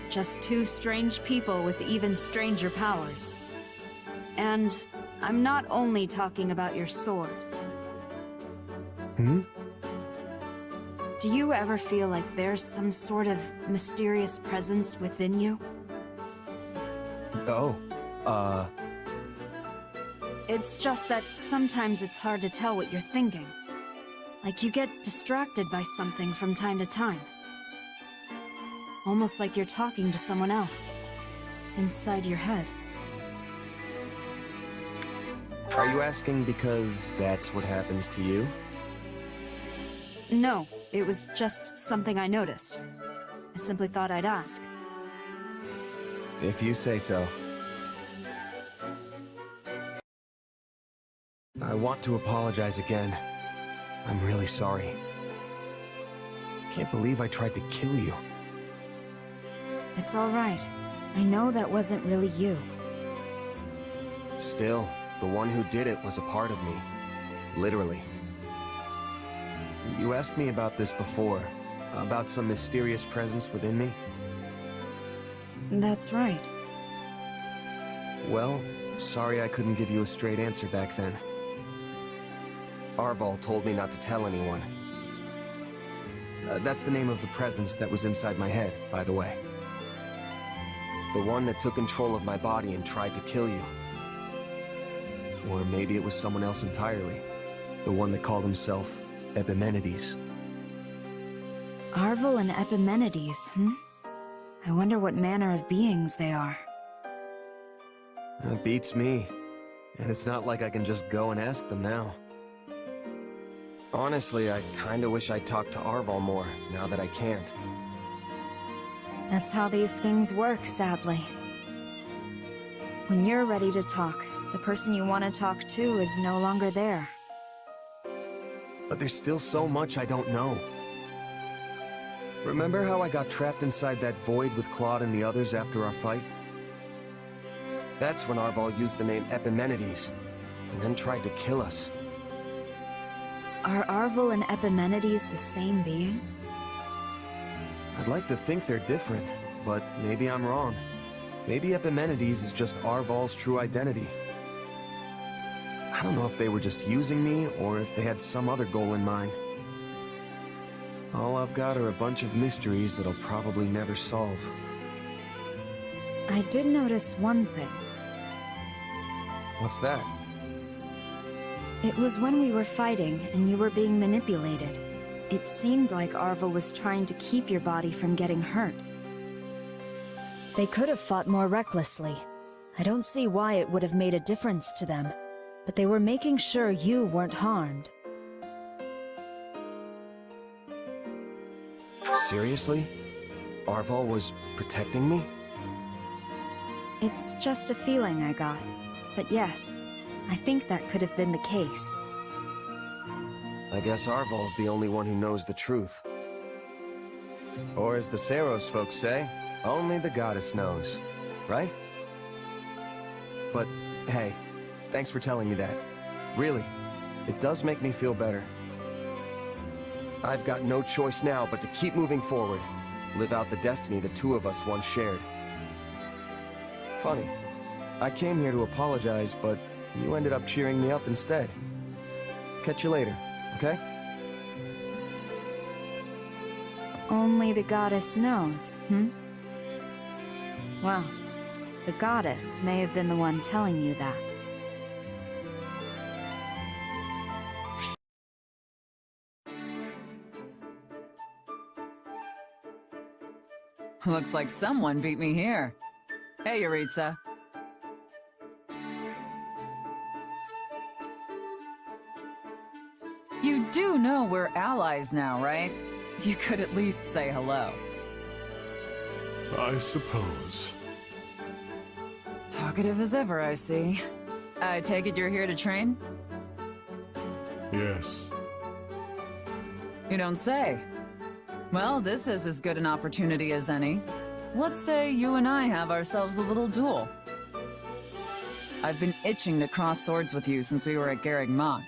just two strange people with even stranger powers. And I'm not only talking about your sword. Do you ever feel like there's some sort of mysterious presence within you? Oh, It's just that sometimes it's hard to tell what you're thinking. Like you get distracted by something from time to time. Almost like you're talking to someone else. Inside your head. are you asking because that's what happens to you? No, it was just something I noticed. I simply thought I'd ask. If you say so. I want to apologize again. I'm really sorry. Can't believe I tried to kill you. It's all right. I know that wasn't really you. Still, the one who did it was a part of me. Literally. You asked me about this before. About some mysterious presence within me? That's right. Well, sorry I couldn't give you a straight answer back then. Arval told me not to tell anyone. That's the name of the presence that was inside my head, by the way. The one that took control of my body and tried to kill you. Or maybe it was someone else entirely. The one that called himself Epimenides. Arval and Epimenides, I wonder what manner of beings they are. That beats me. And it's not like I can just go and ask them now. Honestly, I kinda wish I talked to Arval more, now that I can't. That's how these things work, sadly. When you're ready to talk, the person you want to talk to is no longer there. But there's still so much I don't know. Remember how I got trapped inside that void with Claude and the others after our fight? That's when Arval used the name Epimenides, and then tried to kill us. Are Arval and Epimenides the same being? I'd like to think they're different, but maybe I'm wrong. Maybe Epimenides is just Arval's true identity. I don't know if they were just using me, or if they had some other goal in mind. All I've got are a bunch of mysteries that I'll probably never solve. I did notice one thing. What's that? It was when we were fighting and you were being manipulated. It seemed like Arval was trying to keep your body from getting hurt. They could have fought more recklessly. I don't see why it would have made a difference to them, but they were making sure you weren't harmed. Seriously? Arval was protecting me? It's just a feeling I got. But yes, I think that could have been the case. I guess Arval's the only one who knows the truth. Or as the Saros folks say, only the goddess knows, right? But, hey, thanks for telling me that. Really, it does make me feel better. I've got no choice now but to keep moving forward, live out the destiny the two of us once shared. Funny, I came here to apologize, but you ended up cheering me up instead. Catch you later, okay? Only the goddess knows, Well, the goddess may have been the one telling you that. Looks like someone beat me here. Hey, Jeritza. You do know we're allies now, right? You could at least say hello. I suppose. Talkative as ever, I see. I take it you're here to train? Yes. You don't say. Well, this is as good an opportunity as any. Let's say you and I have ourselves a little duel. I've been itching to cross swords with you since we were at Garreg Mach.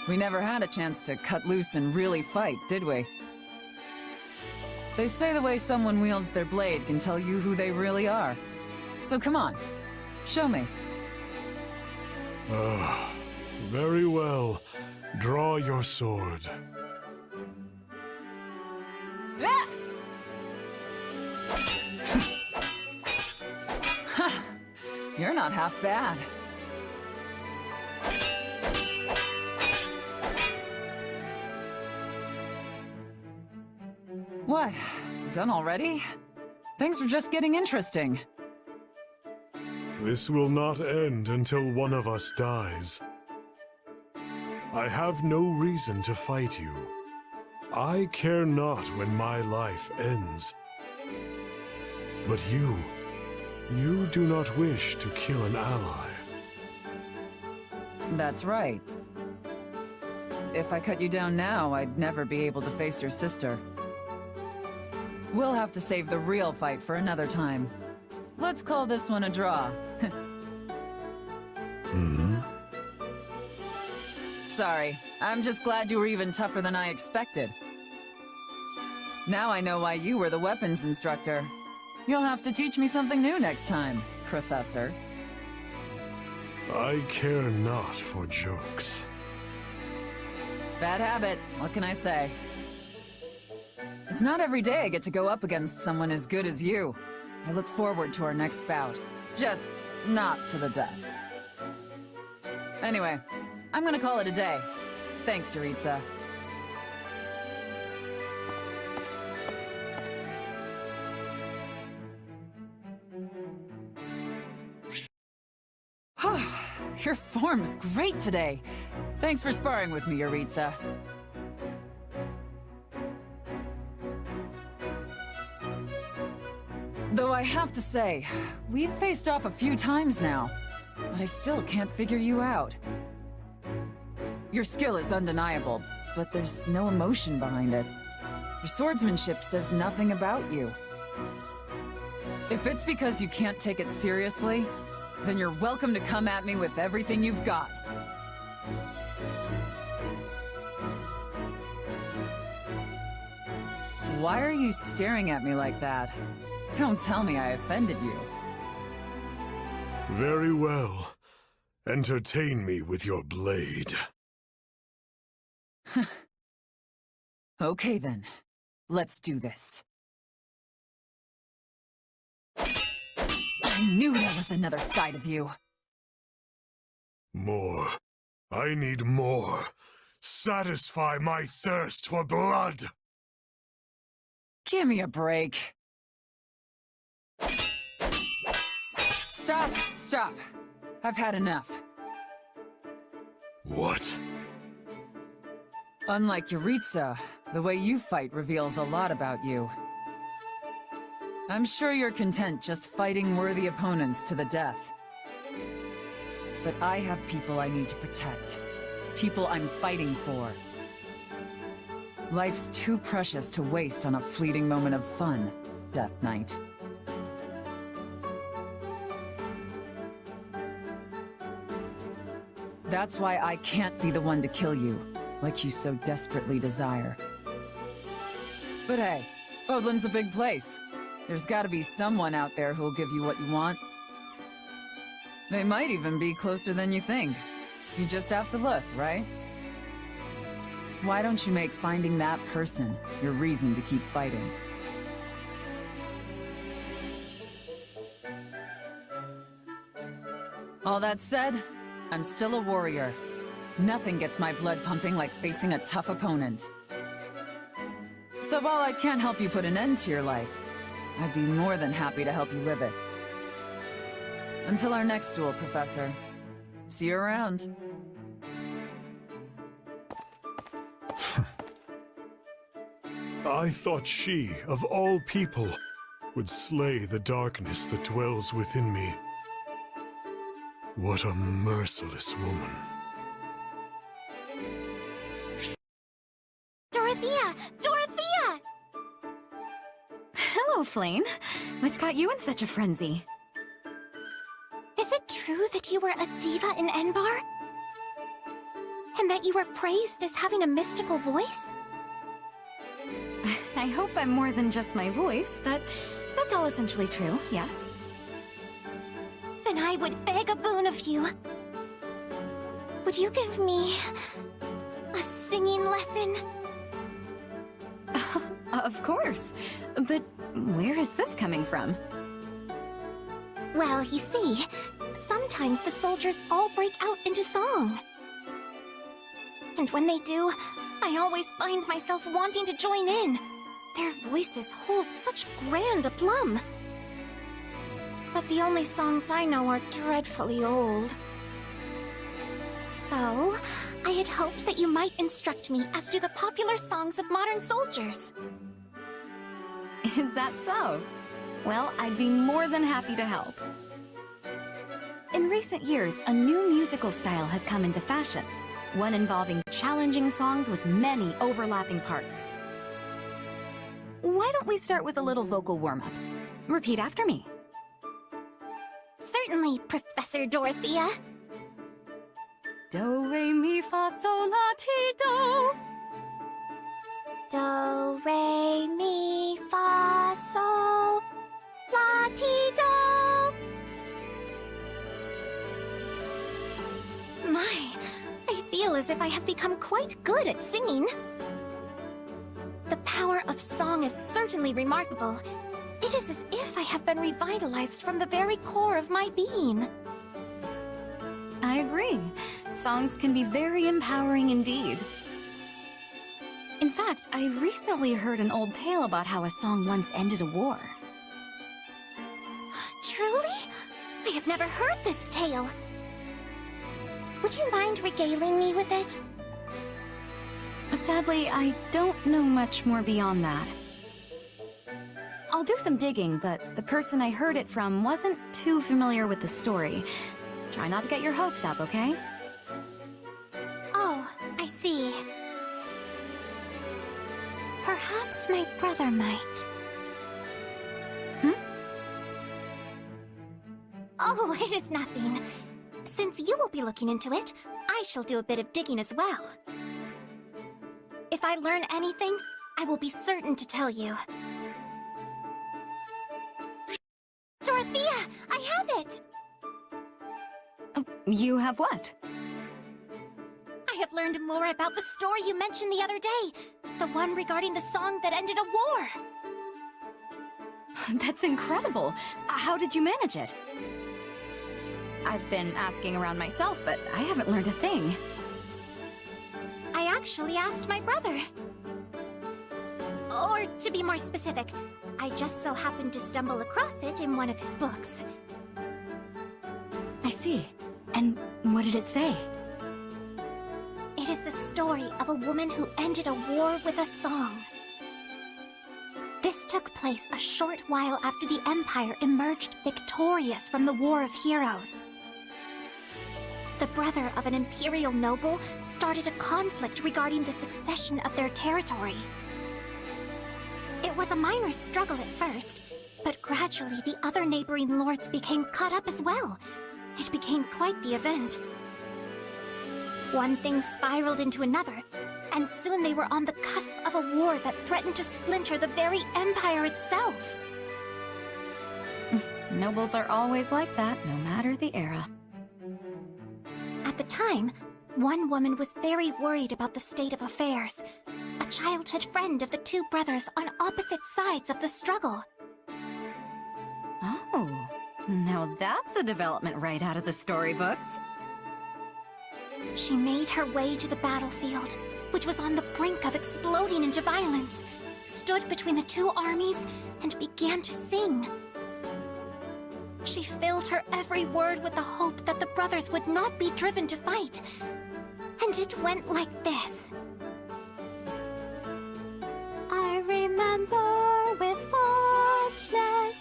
We never had a chance to cut loose and really fight, did we? They say the way someone wields their blade can tell you who they really are. So come on, show me. Very well. Draw your sword. You're not half bad. What? Done already? Things were just getting interesting. This will not end until one of us dies. I have no reason to fight you. I care not when my life ends. But you do not wish to kill an ally. That's right. If I cut you down now, I'd never be able to face your sister. We'll have to save the real fight for another time. Let's call this one a draw. Sorry, I'm just glad you were even tougher than I expected. Now I know why you were the weapons instructor. You'll have to teach me something new next time, Professor. I care not for jokes. Bad habit, what can I say? It's not every day I get to go up against someone as good as you. I look forward to our next bout. Just not to the death. Anyway, I'm gonna call it a day. Thanks, Jeritza. Your form's great today. Thanks for sparring with me, Jeritza. Though I have to say, we've faced off a few times now, but I still can't figure you out. Your skill is undeniable, but there's no emotion behind it. Your swordsmanship says nothing about you. If it's because you can't take it seriously, then you're welcome to come at me with everything you've got. Why are you staring at me like that? Don't tell me I offended you. Very well. Entertain me with your blade. Okay then. Let's do this. I knew there was another side of you. More. I need more. Satisfy my thirst for blood. Give me a break. Stop. I've had enough. What? Unlike Jeritza, the way you fight reveals a lot about you. I'm sure you're content just fighting worthy opponents to the death. But I have people I need to protect. People I'm fighting for. Life's too precious to waste on a fleeting moment of fun, Death Knight. That's why I can't be the one to kill you, like you so desperately desire. But hey, Fodlan's a big place. There's gotta be someone out there who'll give you what you want. They might even be closer than you think. You just have to look, right? Why don't you make finding that person your reason to keep fighting? All that said, I'm still a warrior. Nothing gets my blood pumping like facing a tough opponent. So while I can't help you put an end to your life, I'd be more than happy to help you live it. Until our next duel, Professor. See you around. I thought she, of all people, would slay the darkness that dwells within me. What a merciless woman. Dorothea! Dorothea! Hello, Flayn. What's got you in such a frenzy? Is it true that you were a diva in Enbar? And that you were praised as having a mystical voice? I hope I'm more than just my voice, but that's all essentially true, yes. Then I would beg a boon of you. Would you give me a singing lesson? Of course. But where is this coming from? Well, you see, sometimes the soldiers all break out into song. And when they do, I always find myself wanting to join in. Their voices hold such grand aplomb. But the only songs I know are dreadfully old. So, I had hoped that you might instruct me as to the popular songs of modern soldiers. Is that so? Well, I'd be more than happy to help. In recent years, a new musical style has come into fashion. One involving challenging songs with many overlapping parts. Why don't we start with a little vocal warm-up? Repeat after me. Certainly, Professor Dorothea. Do, re, mi, fa, sol, la, ti, do. Do, re, mi, fa, sol, la, ti, do. My, I feel as if I have become quite good at singing. The power of song is certainly remarkable. It is as if I have been revitalized from the very core of my being. I agree. Songs can be very empowering indeed. In fact, I recently heard an old tale about how a song once ended a war. Truly? I have never heard this tale. Would you mind regaling me with it? Sadly, I don't know much more beyond that. I'll do some digging, but the person I heard it from wasn't too familiar with the story. Try not to get your hopes up, okay? Oh, I see. Perhaps my brother might. Oh, it is nothing. Since you will be looking into it, I shall do a bit of digging as well. If I learn anything, I will be certain to tell you. Dorothea! I have it! You have what? I have learned more about the story you mentioned the other day. The one regarding the song that ended a war. That's incredible. How did you manage it? I've been asking around myself, but I haven't learned a thing. I actually asked my brother. Or, to be more specific, I just so happened to stumble across it in one of his books. I see. And what did it say? It is the story of a woman who ended a war with a song. This took place a short while after the Empire emerged victorious from the War of Heroes. The brother of an imperial noble started a conflict regarding the succession of their territory. It was a minor struggle at first, but gradually the other neighboring lords became caught up as well. It became quite the event. One thing spiraled into another, and soon they were on the cusp of a war that threatened to splinter the very empire itself. Nobles are always like that, no matter the era. At the time, one woman was very worried about the state of affairs. A childhood friend of the two brothers on opposite sides of the struggle. Oh, now that's a development right out of the storybooks. She made her way to the battlefield, which was on the brink of exploding into violence, stood between the two armies, and began to sing. She filled her every word with the hope that the brothers would not be driven to fight. And it went like this. I remember with fondness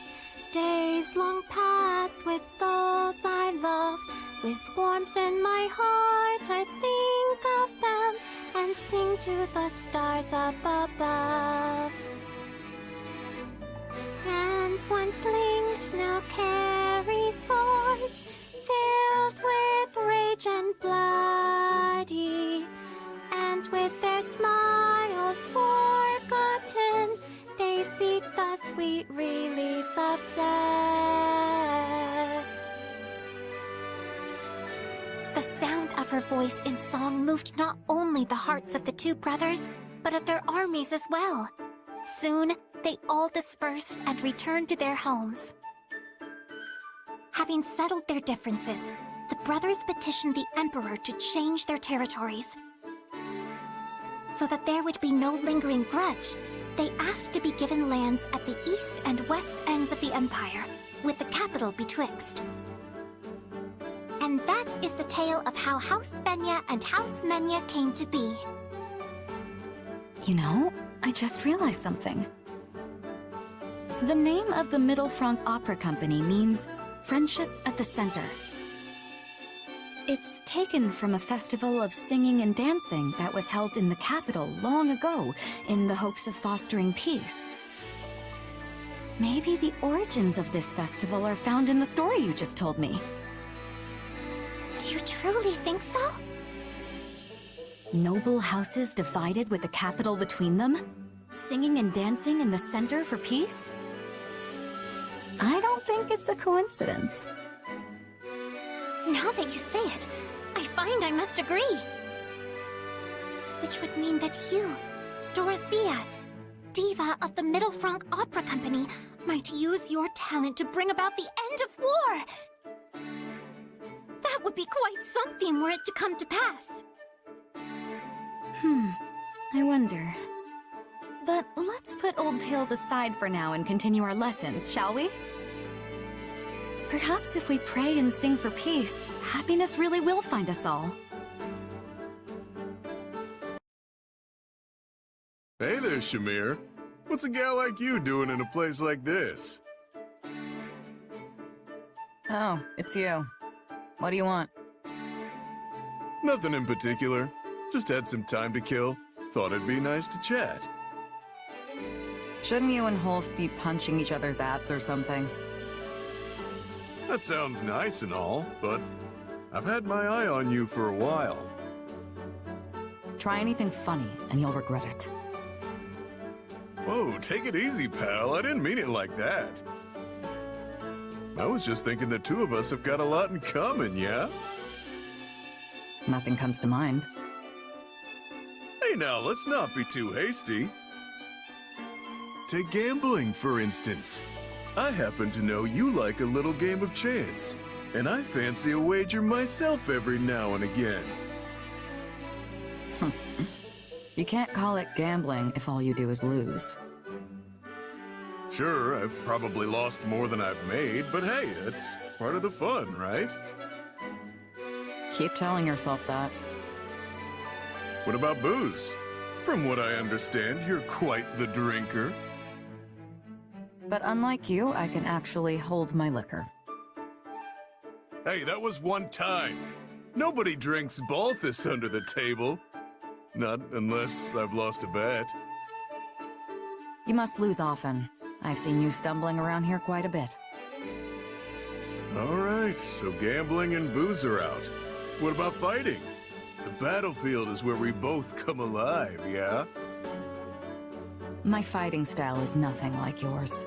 days long past with those I love. With warmth in my heart I think of them and sing to the stars up above. Hands once linked now carry swords, filled with rage and bloody, and with their smiles forgotten, they seek the sweet release of death. The sound of her voice in song moved not only the hearts of the two brothers, but of their armies as well. Soon, they all dispersed and returned to their homes. Having settled their differences, the brothers petitioned the Emperor to change their territories. So that there would be no lingering grudge, they asked to be given lands at the east and west ends of the Empire, with the capital betwixt. And that is the tale of how House Benya and House Menya came to be. You know, I just realized something. The name of the Middle Franc Opera Company means Friendship at the Center. It's taken from a festival of singing and dancing that was held in the capital long ago in the hopes of fostering peace. Maybe the origins of this festival are found in the story you just told me. Do you truly think so? Noble houses divided with the capital between them? Singing and dancing in the center for peace? I don't think it's a coincidence. Now that you say it, I find I must agree. Which would mean that you, Dorothea, diva of the Middle Franc Opera Company, might use your talent to bring about the end of war. That would be quite something were it to come to pass. I wonder. But let's put old tales aside for now and continue our lessons, shall we? Perhaps if we pray and sing for peace, happiness really will find us all. Hey there, Shamir. What's a gal like you doing in a place like this? Oh, it's you. What do you want? Nothing in particular. Just had some time to kill. Thought it'd be nice to chat. Shouldn't you and Holst be punching each other's abs or something? That sounds nice and all, but I've had my eye on you for a while. Try anything funny, and you'll regret it. Whoa, take it easy, pal. I didn't mean it like that. I was just thinking the two of us have got a lot in common, yeah? Nothing comes to mind. Hey now, let's not be too hasty. Take gambling, for instance. I happen to know you like a little game of chance, and I fancy a wager myself every now and again. You can't call it gambling if all you do is lose. Sure, I've probably lost more than I've made, but hey, it's part of the fun, right? Keep telling yourself that. What about booze? From what I understand, you're quite the drinker. But unlike you, I can actually hold my liquor. Hey, that was one time. Nobody drinks Balthus under the table. Not unless I've lost a bet. You must lose often. I've seen you stumbling around here quite a bit. All right, so gambling and booze are out. What about fighting? The battlefield is where we both come alive, yeah? My fighting style is nothing like yours.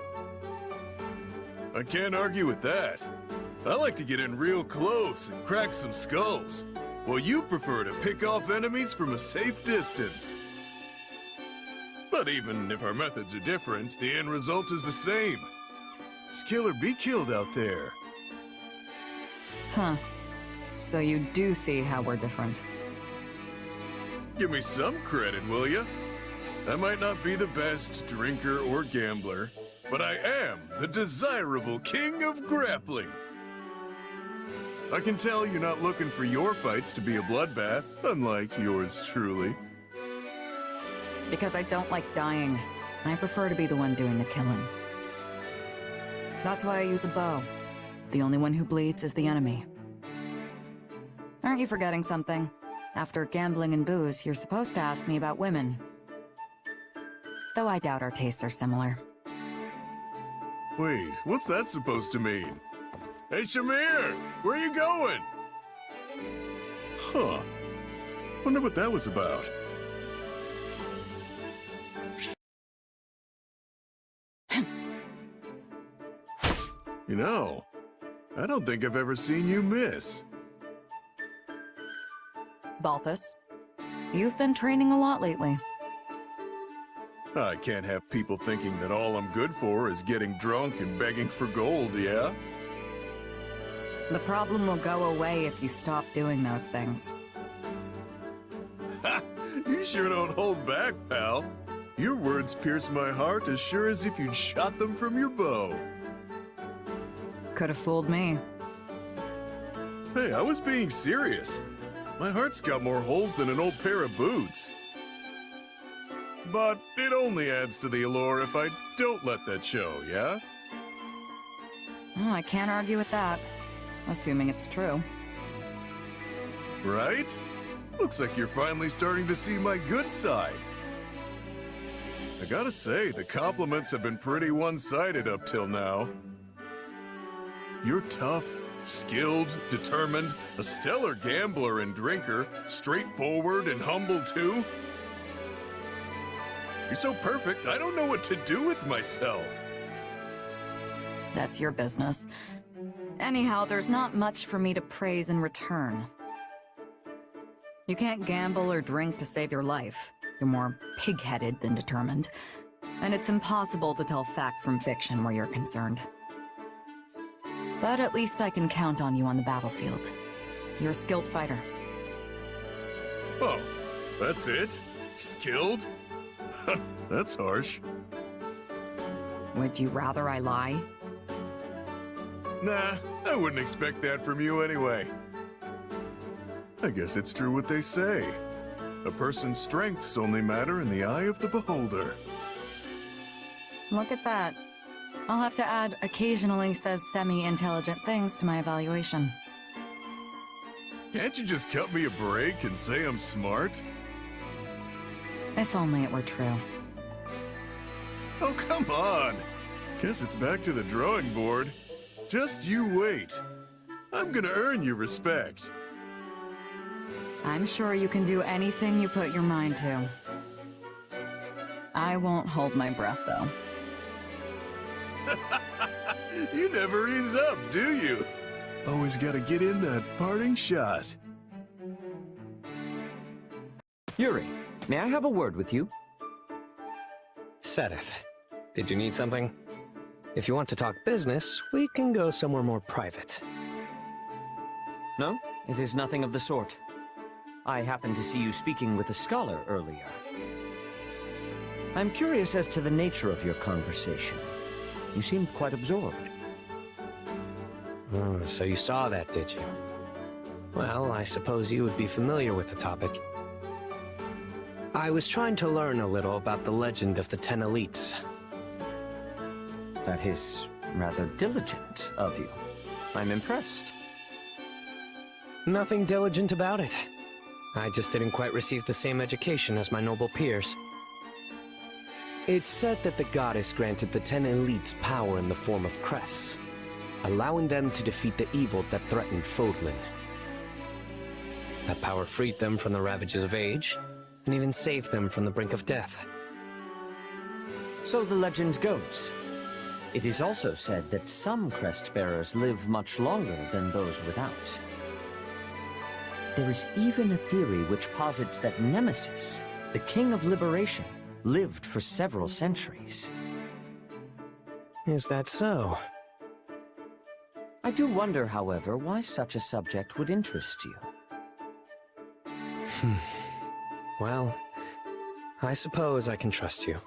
I can't argue with that. I like to get in real close and crack some skulls, while you prefer to pick off enemies from a safe distance. But even if our methods are different, the end result is the same. It's kill or be killed out there. Huh. So you do see how we're different. Give me some credit, will ya? I might not be the best drinker or gambler, but I am the desirable king of grappling. I can tell you're not looking for your fights to be a bloodbath, unlike yours truly. Because I don't like dying. I prefer to be the one doing the killing. That's why I use a bow. The only one who bleeds is the enemy. Aren't you forgetting something? After gambling and booze, you're supposed to ask me about women. Though I doubt our tastes are similar. Wait, what's that supposed to mean? Hey, Shamir! Where are you going? Huh. Wonder what that was about. You know, I don't think I've ever seen you miss. Balthus, you've been training a lot lately. I can't have people thinking that all I'm good for is getting drunk and begging for gold, yeah? The problem will go away if you stop doing those things. Ha! You sure don't hold back, pal. Your words pierce my heart as sure as if you'd shot them from your bow. Could have fooled me. Hey, I was being serious. My heart's got more holes than an old pair of boots. But it only adds to the allure if I don't let that show, yeah? Well, I can't argue with that, assuming it's true. Right? Looks like you're finally starting to see my good side. I gotta say, the compliments have been pretty one-sided up till now. You're tough, skilled, determined, a stellar gambler and drinker, straightforward and humble too. You're so perfect, I don't know what to do with myself. That's your business. Anyhow, there's not much for me to praise in return. You can't gamble or drink to save your life. You're more pig-headed than determined. And it's impossible to tell fact from fiction where you're concerned. But at least I can count on you on the battlefield. You're a skilled fighter. Oh, that's it? Skilled? That's harsh. Would you rather I lie? Nah, I wouldn't expect that from you anyway. I guess it's true what they say. A person's strengths only matter in the eye of the beholder. Look at that. I'll have to add occasionally says semi-intelligent things to my evaluation. Can't you just cut me a break and say I'm smart? If only it were true. Oh, come on! Guess it's back to the drawing board. Just you wait. I'm gonna earn your respect. I'm sure you can do anything you put your mind to. I won't hold my breath, though. You never ease up, do you? Always gotta get in that parting shot. Yuri, may I have a word with you? Seteth, did you need something? If you want to talk business, we can go somewhere more private. No, it is nothing of the sort. I happened to see you speaking with a scholar earlier. I'm curious as to the nature of your conversation. You seemed quite absorbed. Oh, so you saw that, did you? Well, I suppose you would be familiar with the topic. I was trying to learn a little about the legend of the 10 elites. That is rather diligent of you. I'm impressed. Nothing diligent about it. I just didn't quite receive the same education as my noble peers. It's said that the goddess granted the 10 elites power in the form of crests, allowing them to defeat the evil that threatened Fodlan. That power freed them from the ravages of age, and even saved them from the brink of death. So the legend goes. It is also said that some crest bearers live much longer than those without. There is even a theory which posits that Nemesis, the King of Liberation, lived for several centuries. Is that so? I do wonder, however, why such a subject would interest you. Well, I suppose I can trust you.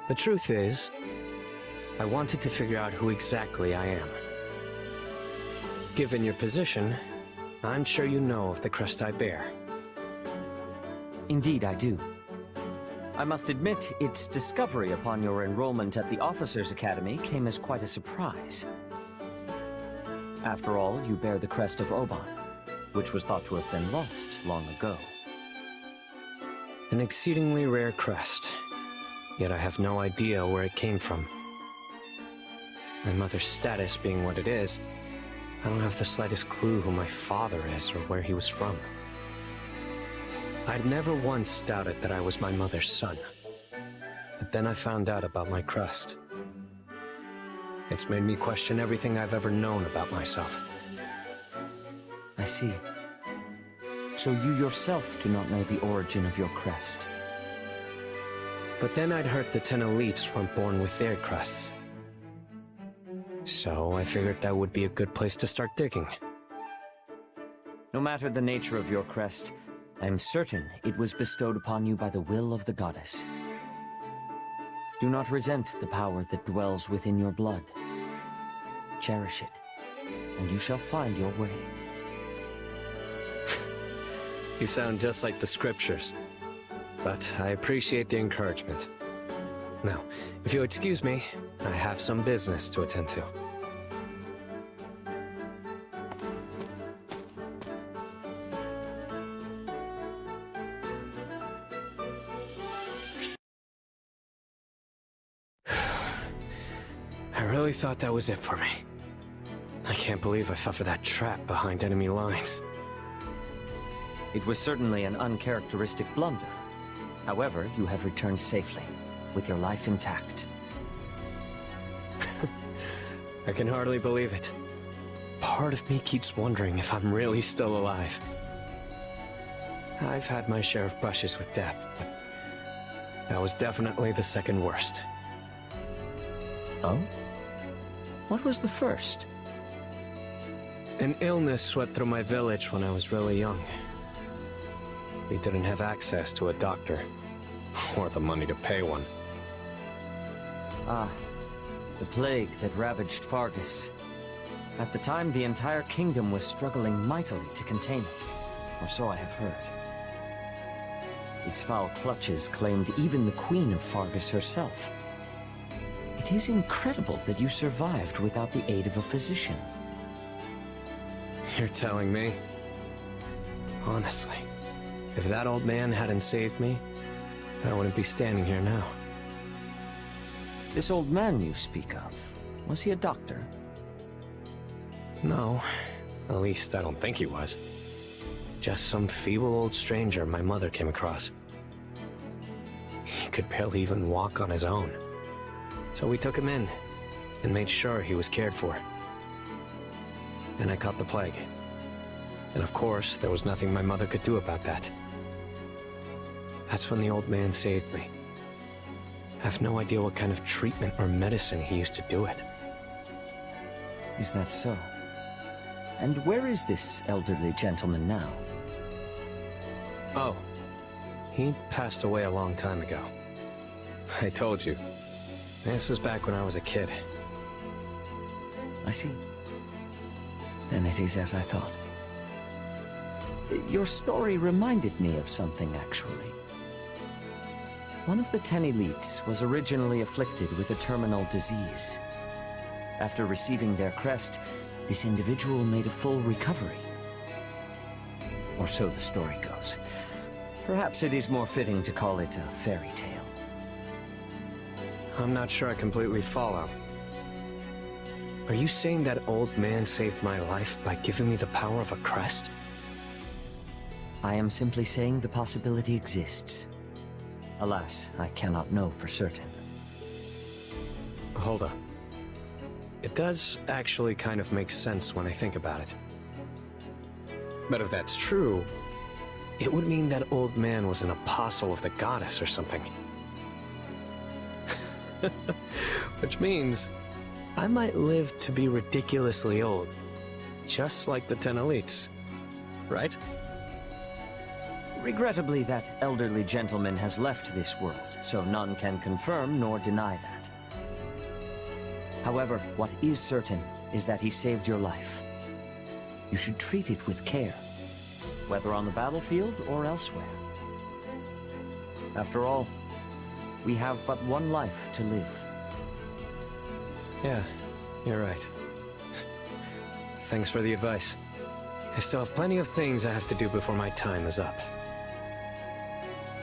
The truth is, I wanted to figure out who exactly I am. Given your position, I'm sure you know of the crest I bear. Indeed, I do. I must admit, its discovery upon your enrollment at the Officers' Academy came as quite a surprise. After all, you bear the crest of Oban, which was thought to have been lost long ago. An exceedingly rare crest, yet I have no idea where it came from. My mother's status being what it is, I don't have the slightest clue who my father is or where he was from. I'd never once doubted that I was my mother's son, but then I found out about my crest. It's made me question everything I've ever known about myself. I see. So you yourself do not know the origin of your crest? But then I'd heard the 10 elites weren't born with their crests. So I figured that would be a good place to start digging. No matter the nature of your crest, I am certain it was bestowed upon you by the will of the goddess. Do not resent the power that dwells within your blood. Cherish it, and you shall find your way. You sound just like the scriptures. But I appreciate the encouragement. Now, if you'll excuse me, I have some business to attend to. I really thought that was it for me. I can't believe I fell for that trap behind enemy lines. It was certainly an uncharacteristic blunder. However, you have returned safely, with your life intact. I can hardly believe it. Part of me keeps wondering if I'm really still alive. I've had my share of brushes with death, but that was definitely the second worst. Oh? What was the first? An illness swept through my village when I was really young. We didn't have access to a doctor, or the money to pay one. Ah, the plague that ravaged Fargus. At the time, the entire kingdom was struggling mightily to contain it, or so I have heard. Its foul clutches claimed even the Queen of Fargus herself. It is incredible that you survived without the aid of a physician. You're telling me? Honestly, if that old man hadn't saved me, I wouldn't be standing here now. This old man you speak of, was he a doctor? No, at least I don't think he was. Just some feeble old stranger my mother came across. He could barely even walk on his own. So we took him in, and made sure he was cared for. And I caught the plague. And of course, there was nothing my mother could do about that. That's when the old man saved me. I have no idea what kind of treatment or medicine he used to do it. Is that so? And where is this elderly gentleman now? Oh, he passed away a long time ago. I told you. This was back when I was a kid. I see. Then it is as I thought. Your story reminded me of something, actually. One of the 10 elites was originally afflicted with a terminal disease. After receiving their crest, this individual made a full recovery. Or so the story goes. Perhaps it is more fitting to call it a fairy tale. I'm not sure I completely follow. Are you saying that old man saved my life by giving me the power of a crest? I am simply saying the possibility exists. Alas, I cannot know for certain. Hold up. It does actually kind of make sense when I think about it. But if that's true, it would mean that old man was an apostle of the goddess or something. Which means I might live to be ridiculously old, just like the 10 elites, right? Regrettably, that elderly gentleman has left this world, so none can confirm nor deny that. However, what is certain is that he saved your life. You should treat it with care, whether on the battlefield or elsewhere. After all, we have but one life to live. Yeah, you're right. Thanks for the advice. I still have plenty of things I have to do before my time is up.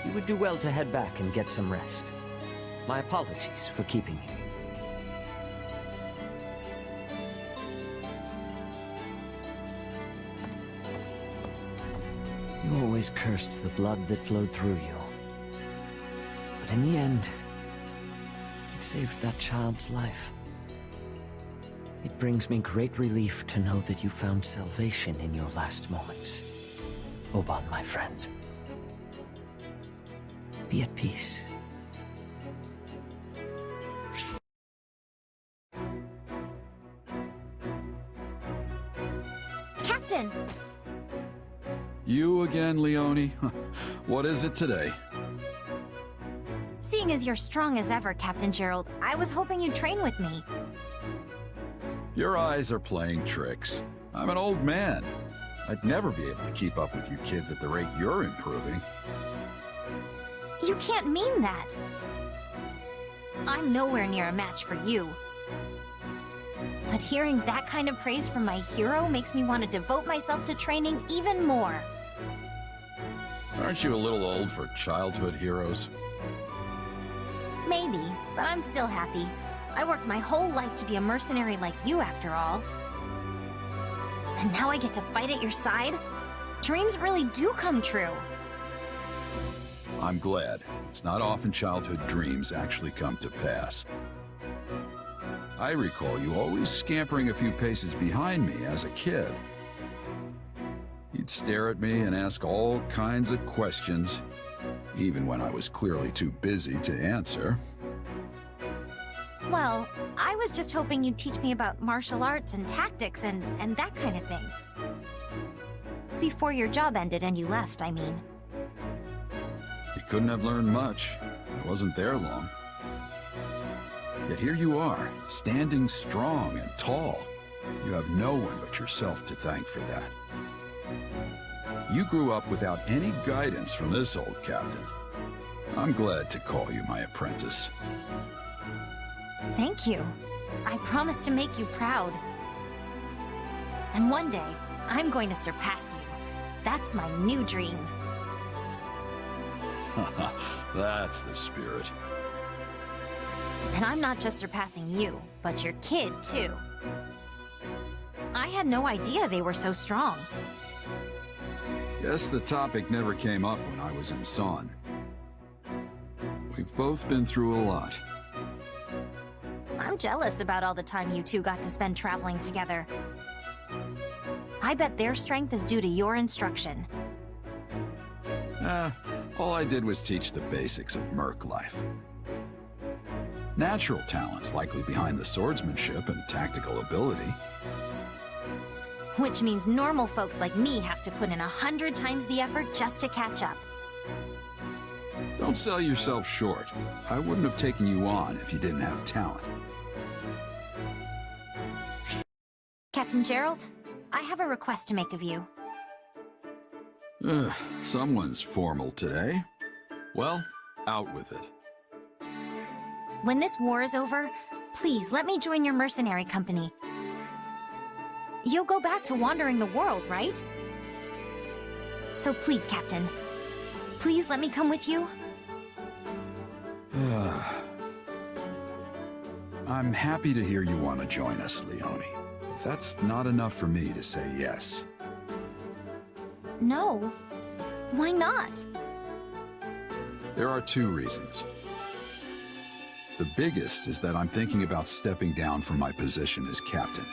You would do well to head back and get some rest. My apologies for keeping you. You always cursed the blood that flowed through you. But in the end, it saved that child's life. It brings me great relief to know that you found salvation in your last moments. Oban, my friend. Be at peace. Captain! You again, Leonie? What is it today? Seeing as you're strong as ever, Captain Jeralt, I was hoping you'd train with me. Your eyes are playing tricks. I'm an old man. I'd never be able to keep up with you kids at the rate you're improving. You can't mean that. I'm nowhere near a match for you. But hearing that kind of praise from my hero makes me want to devote myself to training even more. Aren't you a little old for childhood heroes? Maybe, but I'm still happy. I worked my whole life to be a mercenary like you, after all. And now I get to fight at your side? Dreams really do come true. I'm glad. It's not often childhood dreams actually come to pass. I recall you always scampering a few paces behind me as a kid. You'd stare at me and ask all kinds of questions, even when I was clearly too busy to answer. Well, I was just hoping you'd teach me about martial arts and tactics and that kind of thing. Before your job ended and you left, I mean. You couldn't have learned much. I wasn't there long. Yet here you are, standing strong and tall. You have no one but yourself to thank for that. You grew up without any guidance from this old captain. I'm glad to call you my apprentice. Thank you. I promise to make you proud. And one day, I'm going to surpass you. That's my new dream. That's the spirit. And I'm not just surpassing you, but your kid, too. I had no idea they were so strong. Guess the topic never came up when I was in Son. We've both been through a lot. I'm jealous about all the time you two got to spend traveling together. I bet their strength is due to your instruction. All I did was teach the basics of merc life. Natural talent's likely behind the swordsmanship and tactical ability. Which means normal folks like me have to put in 100 times the effort just to catch up. Don't sell yourself short. I wouldn't have taken you on if you didn't have talent. Captain Jeralt, I have a request to make of you. Someone's formal today. Well, out with it. When this war is over, please let me join your mercenary company. You'll go back to wandering the world, right? So please, Captain, please let me come with you. I'm happy to hear you want to join us, Leonie. That's not enough for me to say yes. No. Why not? There are two reasons. The biggest is that I'm thinking about stepping down from my position as captain,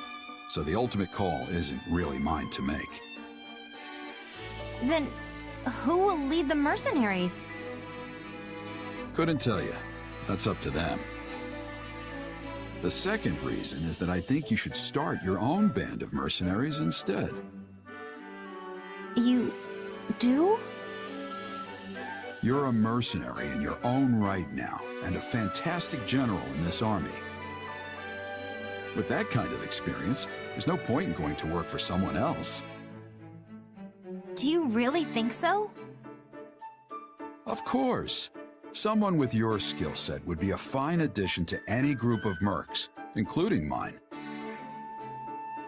so the ultimate call isn't really mine to make. Then, who will lead the mercenaries? Couldn't tell you. That's up to them. The second reason is that I think you should start your own band of mercenaries instead. You do? You're a mercenary in your own right now, and a fantastic general in this army. With that kind of experience, there's no point in going to work for someone else. Do you really think so? Of course. Someone with your skill set would be a fine addition to any group of mercs, including mine.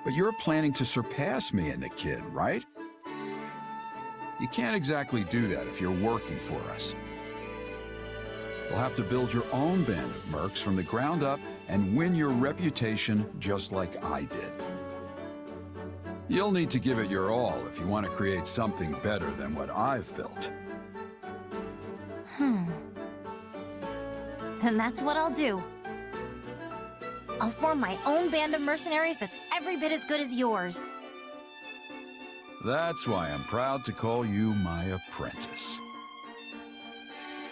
But you're planning to surpass me and the kid, right? You can't exactly do that if you're working for us. You'll have to build your own band of mercs from the ground up and win your reputation just like I did. You'll need to give it your all if you want to create something better than what I've built. Then that's what I'll do. I'll form my own band of mercenaries that's every bit as good as yours. That's why I'm proud to call you my apprentice.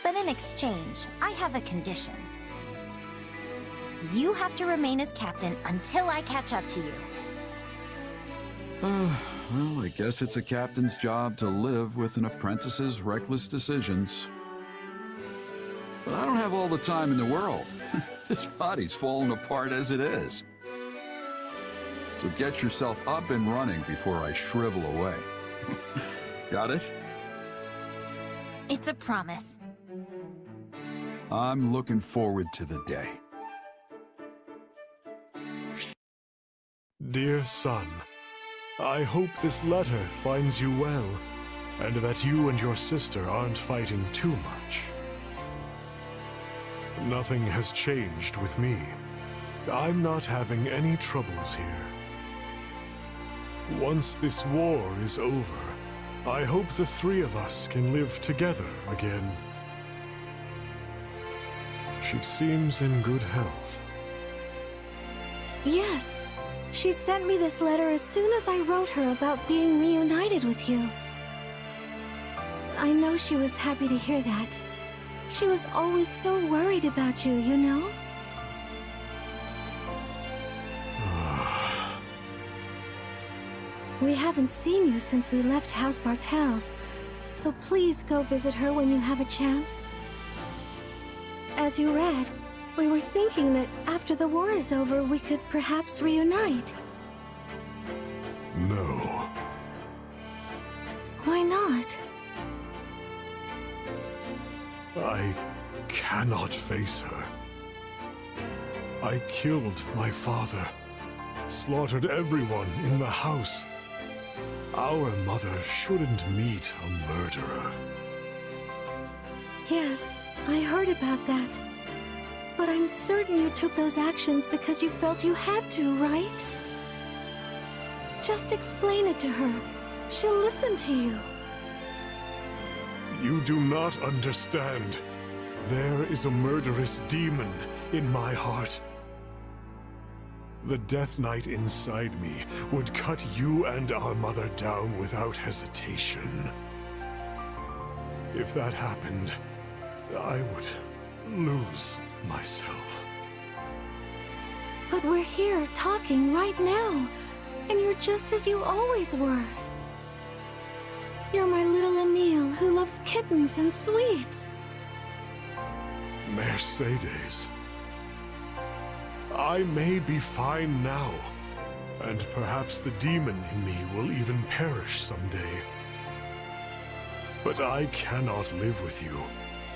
But in exchange, I have a condition. You have to remain as captain until I catch up to you. Well, I guess it's a captain's job to live with an apprentice's reckless decisions. But I don't have all the time in the world. This body's falling apart as it is. So get yourself up and running before I shrivel away. Got it? It's a promise. I'm looking forward to the day. Dear son, I hope this letter finds you well, and that you and your sister aren't fighting too much. Nothing has changed with me. I'm not having any troubles here. Once this war is over, I hope the three of us can live together again. She seems in good health. Yes. She sent me this letter as soon as I wrote her about being reunited with you. I know she was happy to hear that. She was always so worried about you, you know? We haven't seen you since we left House Bartels, so please go visit her when you have a chance. As you read, we were thinking that after the war is over, we could perhaps reunite. No. Why not? I cannot face her. I killed my father, slaughtered everyone in the house. Our mother shouldn't meet a murderer. Yes, I heard about that. But I'm certain you took those actions because you felt you had to, right? Just explain it to her. She'll listen to you. You do not understand. There is a murderous demon in my heart. The Death Knight inside me would cut you and our mother down without hesitation. If that happened, I would lose myself. But we're here talking right now, and you're just as you always were. You're my little Emile who loves kittens and sweets. Mercedes. I may be fine now, and perhaps the demon in me will even perish someday. But I cannot live with you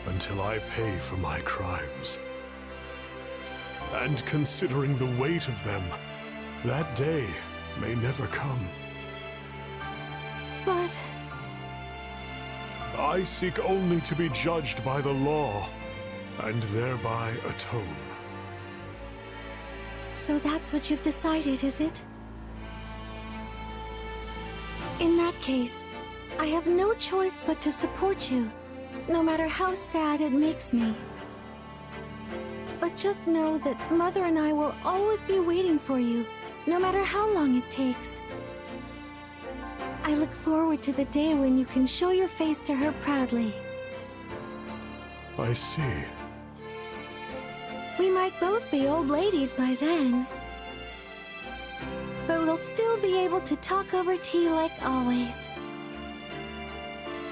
until I pay for my crimes. And considering the weight of them, that day may never come. But I seek only to be judged by the law, and thereby atone. so that's what you've decided, is it? In that case, I have no choice but to support you, no matter how sad it makes me. But just know that Mother and I will always be waiting for you, no matter how long it takes. I look forward to the day when you can show your face to her proudly. I see. We might both be old ladies by then. But we'll still be able to talk over tea like always.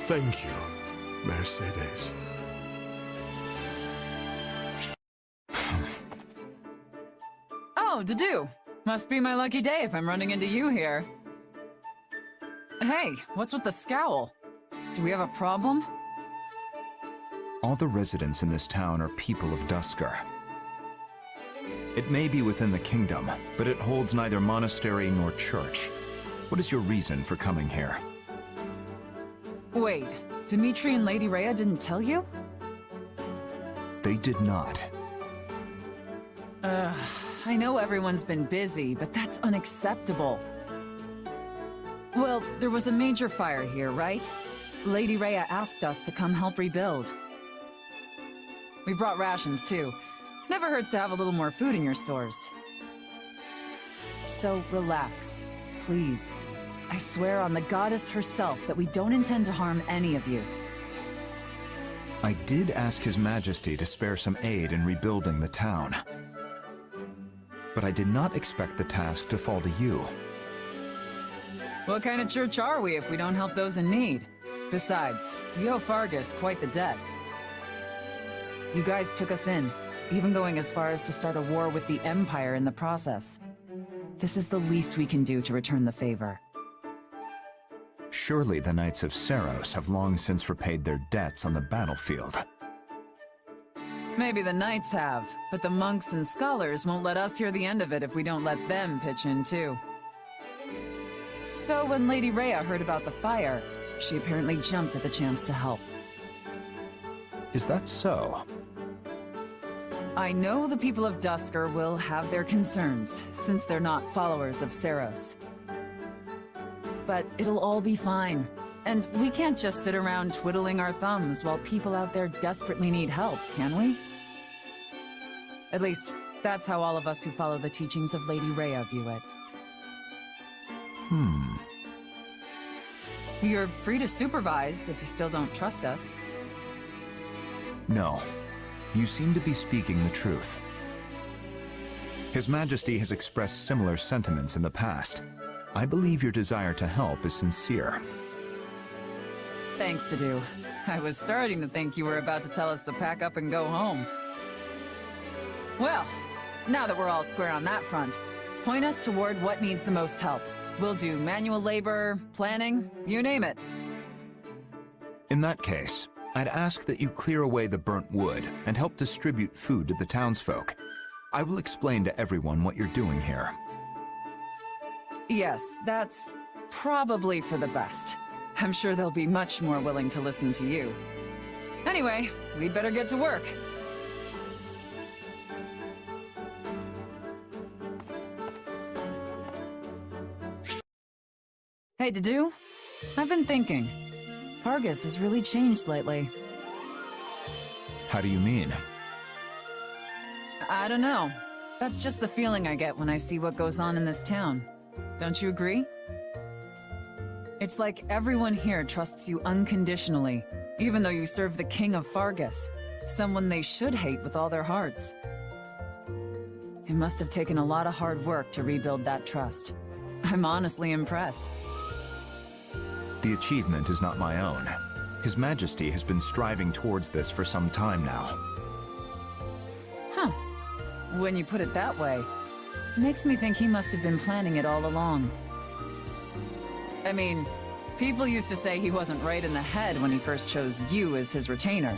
Thank you, Mercedes. Oh, Dedue. Must be my lucky day if I'm running into you here. Hey, what's with the scowl? Do we have a problem? All the residents in this town are people of Duscur. It may be within the kingdom, but it holds neither monastery nor church. What is your reason for coming here? Wait, Dimitri and Lady Rhea didn't tell you? They did not. I know everyone's been busy, but that's unacceptable. Well, there was a major fire here, right? Lady Rhea asked us to come help rebuild. We brought rations, too. Never hurts to have a little more food in your stores. So relax, please. I swear on the goddess herself that we don't intend to harm any of you. I did ask His Majesty to spare some aid in rebuilding the town. But I did not expect the task to fall to you. What kind of church are we if we don't help those in need? Besides, we owe Fargus quite the debt. You guys took us in, even going as far as to start a war with the Empire in the process. This is the least we can do to return the favor. Surely the Knights of Seiros have long since repaid their debts on the battlefield. Maybe the Knights have, but the monks and scholars won't let us hear the end of it if we don't let them pitch in too. So when Lady Rhea heard about the fire, she apparently jumped at the chance to help. Is that so? I know the people of Duscur will have their concerns, since they're not followers of Seiros. But it'll all be fine. And we can't just sit around twiddling our thumbs while people out there desperately need help, can we? At least, that's how all of us who follow the teachings of Lady Rhea view it. You're free to supervise if you still don't trust us. No. You seem to be speaking the truth. His Majesty has expressed similar sentiments in the past. I believe your desire to help is sincere. Thanks, Dedue. I was starting to think you were about to tell us to pack up and go home. Well, now that we're all square on that front, point us toward what needs the most help. We'll do manual labor, planning, you name it. In that case, I'd ask that you clear away the burnt wood and help distribute food to the townsfolk. I will explain to everyone what you're doing here. Yes, that's probably for the best. I'm sure they'll be much more willing to listen to you. Anyway, we'd better get to work. Hey, Dedue. I've been thinking. Fargus has really changed lately. How do you mean? I don't know. That's just the feeling I get when I see what goes on in this town. Don't you agree? It's like everyone here trusts you unconditionally, even though you serve the King of Fargus, someone they should hate with all their hearts. It must have taken a lot of hard work to rebuild that trust. I'm honestly impressed. The achievement is not my own. His Majesty has been striving towards this for some time now. Huh. When you put it that way, it makes me think he must have been planning it all along. I mean, people used to say he wasn't right in the head when he first chose you as his retainer,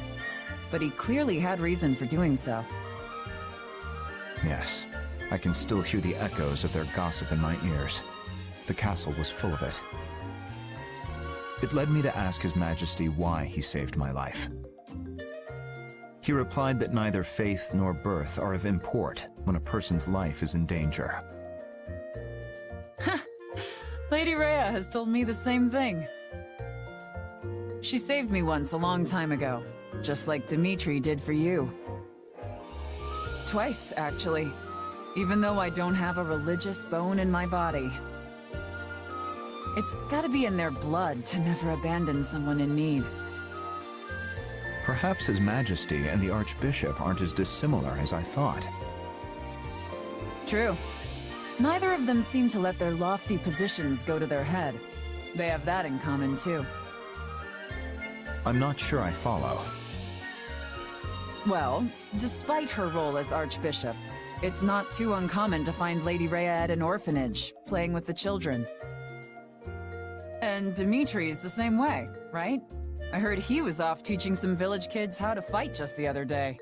but he clearly had reason for doing so. Yes, I can still hear the echoes of their gossip in my ears. The castle was full of it. It led me to ask His Majesty why he saved my life. He replied that neither faith nor birth are of import when a person's life is in danger. Lady Rhea has told me the same thing. She saved me once a long time ago, just like Dimitri did for you. Twice, actually, even though I don't have a religious bone in my body. It's gotta be in their blood to never abandon someone in need. Perhaps His Majesty and the Archbishop aren't as dissimilar as I thought. True. Neither of them seem to let their lofty positions go to their head. They have that in common, too. I'm not sure I follow. Well, despite her role as Archbishop, it's not too uncommon to find Lady Rhea at an orphanage, playing with the children. And Dimitri's the same way, right? I heard he was off teaching some village kids how to fight just the other day.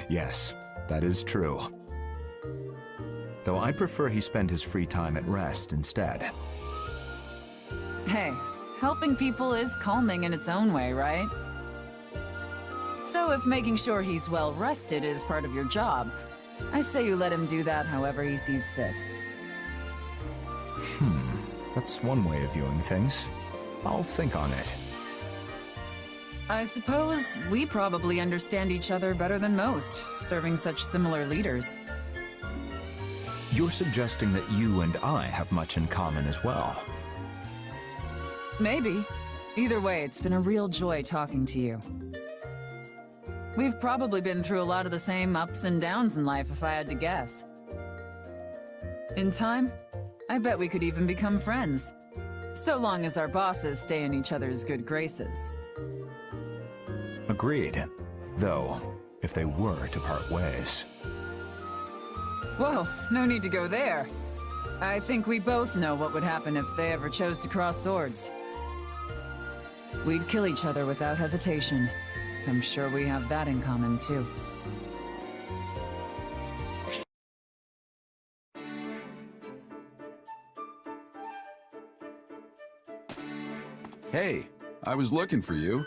Yes, that is true. Though I prefer he spend his free time at rest instead. Hey, helping people is calming in its own way, right? So if making sure he's well rested is part of your job, I say you let him do that however he sees fit. That's one way of viewing things. I'll think on it. I suppose we probably understand each other better than most, serving such similar leaders. You're suggesting that you and I have much in common as well. Maybe. Either way, it's been a real joy talking to you. We've probably been through a lot of the same ups and downs in life, if I had to guess. In time, I bet we could even become friends. So long as our bosses stay in each other's good graces. Agreed. Though, if they were to part ways. Whoa, no need to go there. I think we both know what would happen if they ever chose to cross swords. We'd kill each other without hesitation. I'm sure we have that in common, too. Hey, I was looking for you.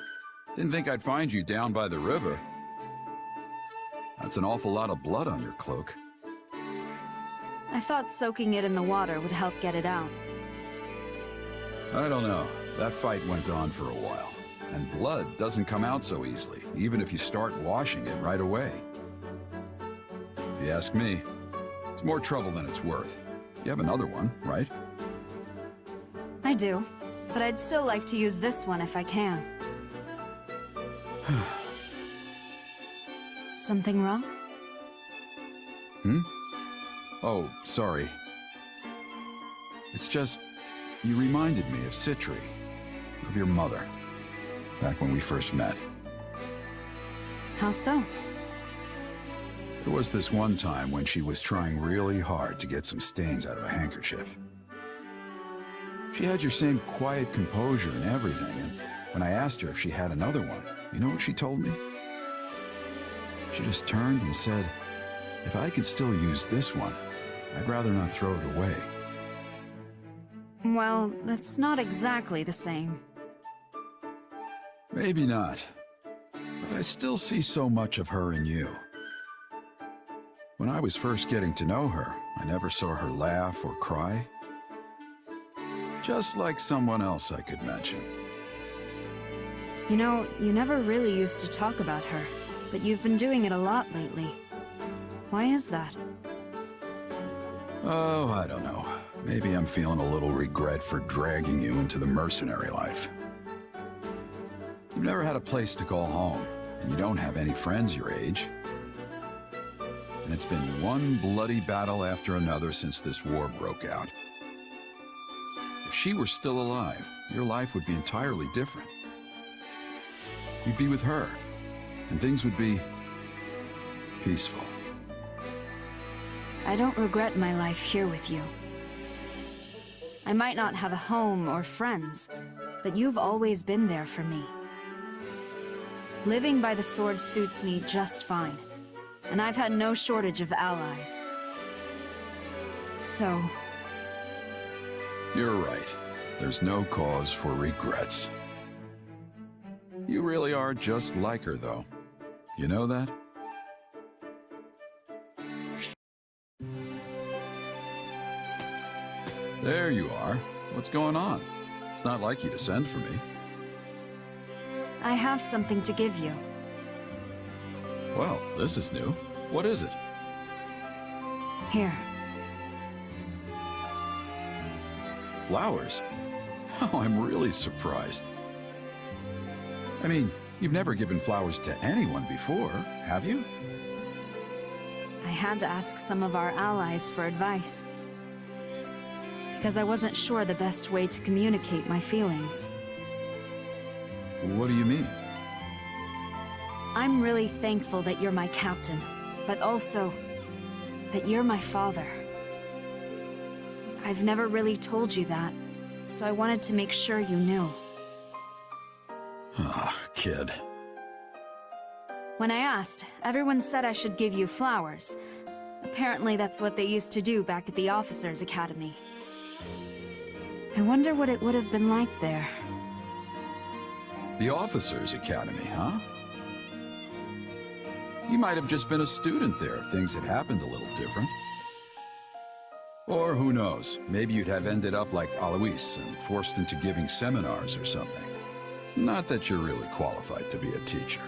Didn't think I'd find you down by the river. That's an awful lot of blood on your cloak. I thought soaking it in the water would help get it out. I don't know. That fight went on for a while. And blood doesn't come out so easily, even if you start washing it right away. If you ask me, it's more trouble than it's worth. You have another one, right? I do, but I'd still like to use this one if I can. Something wrong? Hmm? Oh, sorry. It's just, you reminded me of Citri, of your mother, back when we first met. How so? There was this one time when she was trying really hard to get some stains out of a handkerchief. She had your same quiet composure and everything, and when I asked her if she had another one, you know what she told me? She just turned and said, if I could still use this one, I'd rather not throw it away. Well, that's not exactly the same. Maybe not, but I still see so much of her in you. When I was first getting to know her, I never saw her laugh or cry. Just like someone else I could mention. You know, you never really used to talk about her, but you've been doing it a lot lately. Why is that? Oh, I don't know. Maybe I'm feeling a little regret for dragging you into the mercenary life. You've never had a place to call home, and you don't have any friends your age. And it's been one bloody battle after another since this war broke out. If she were still alive, your life would be entirely different. You'd be with her, and things would be peaceful. I don't regret my life here with you. I might not have a home or friends, but you've always been there for me. Living by the sword suits me just fine, and I've had no shortage of allies. So... You're right. There's no cause for regrets. You really are just like her, though. You know that? There you are. What's going on? It's not like you to send for me. I have something to give you. Well, this is new. What is it? Here. Flowers? Oh, I'm really surprised. I mean, you've never given flowers to anyone before, have you? I had to ask some of our allies for advice. Because I wasn't sure the best way to communicate my feelings. What do you mean? I'm really thankful that you're my captain, but also that you're my father. I've never really told you that, so I wanted to make sure you knew. Ah, kid. When I asked, everyone said I should give you flowers. Apparently that's what they used to do back at the Officers' Academy. I wonder what it would have been like there. The Officers' Academy, huh? You might have just been a student there if things had happened a little different. Or who knows, maybe you'd have ended up like Alois and forced into giving seminars or something. Not that you're really qualified to be a teacher.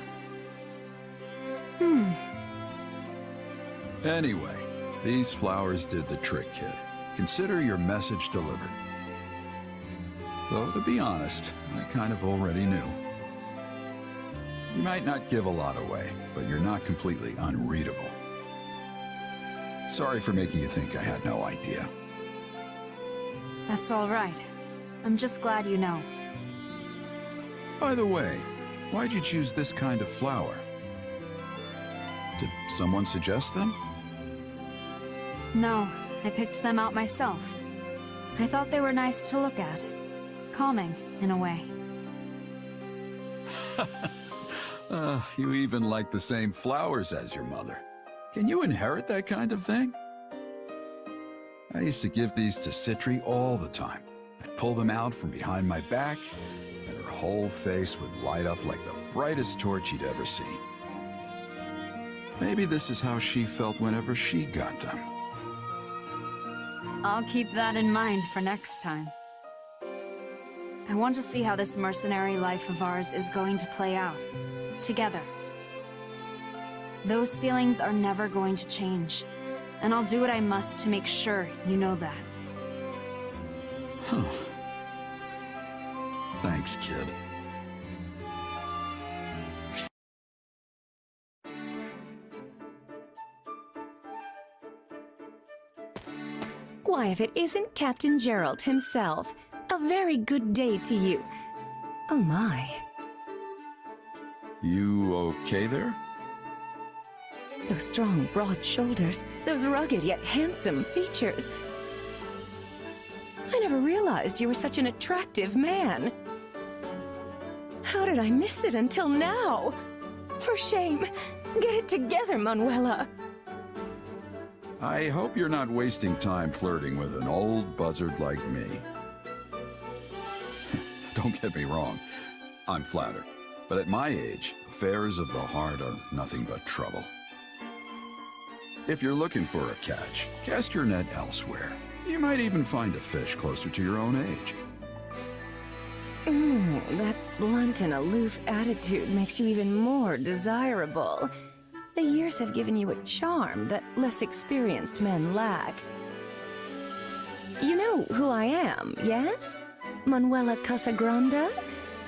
Anyway, these flowers did the trick, kid. Consider your message delivered. Though, to be honest, I kind of already knew. You might not give a lot away, but you're not completely unreadable. Sorry for making you think I had no idea. That's all right. I'm just glad you know. By the way, why'd you choose this kind of flower? Did someone suggest them? No, I picked them out myself. I thought they were nice to look at. Calming, in a way. You even like the same flowers as your mother. Can you inherit that kind of thing? I used to give these to Citri all the time. I'd pull them out from behind my back, and her whole face would light up like the brightest torch you'd ever seen. Maybe this is how she felt whenever she got them. I'll keep that in mind for next time. I want to see how this mercenary life of ours is going to play out. Together. Those feelings are never going to change, and I'll do what I must to make sure you know that. Huh. Thanks, kid. Why, if it isn't Captain Jeralt himself, a very good day to you. Oh my. You okay there? Those strong, broad shoulders, those rugged yet handsome features. I never realized you were such an attractive man. How did I miss it until now? For shame. Get it together, Manuela. I hope you're not wasting time flirting with an old buzzard like me. Don't get me wrong, I'm flattered. But at my age, affairs of the heart are nothing but trouble. If you're looking for a catch, cast your net elsewhere. You might even find a fish closer to your own age. That blunt and aloof attitude makes you even more desirable. The years have given you a charm that less experienced men lack. You know who I am, yes? Manuela Casagrande?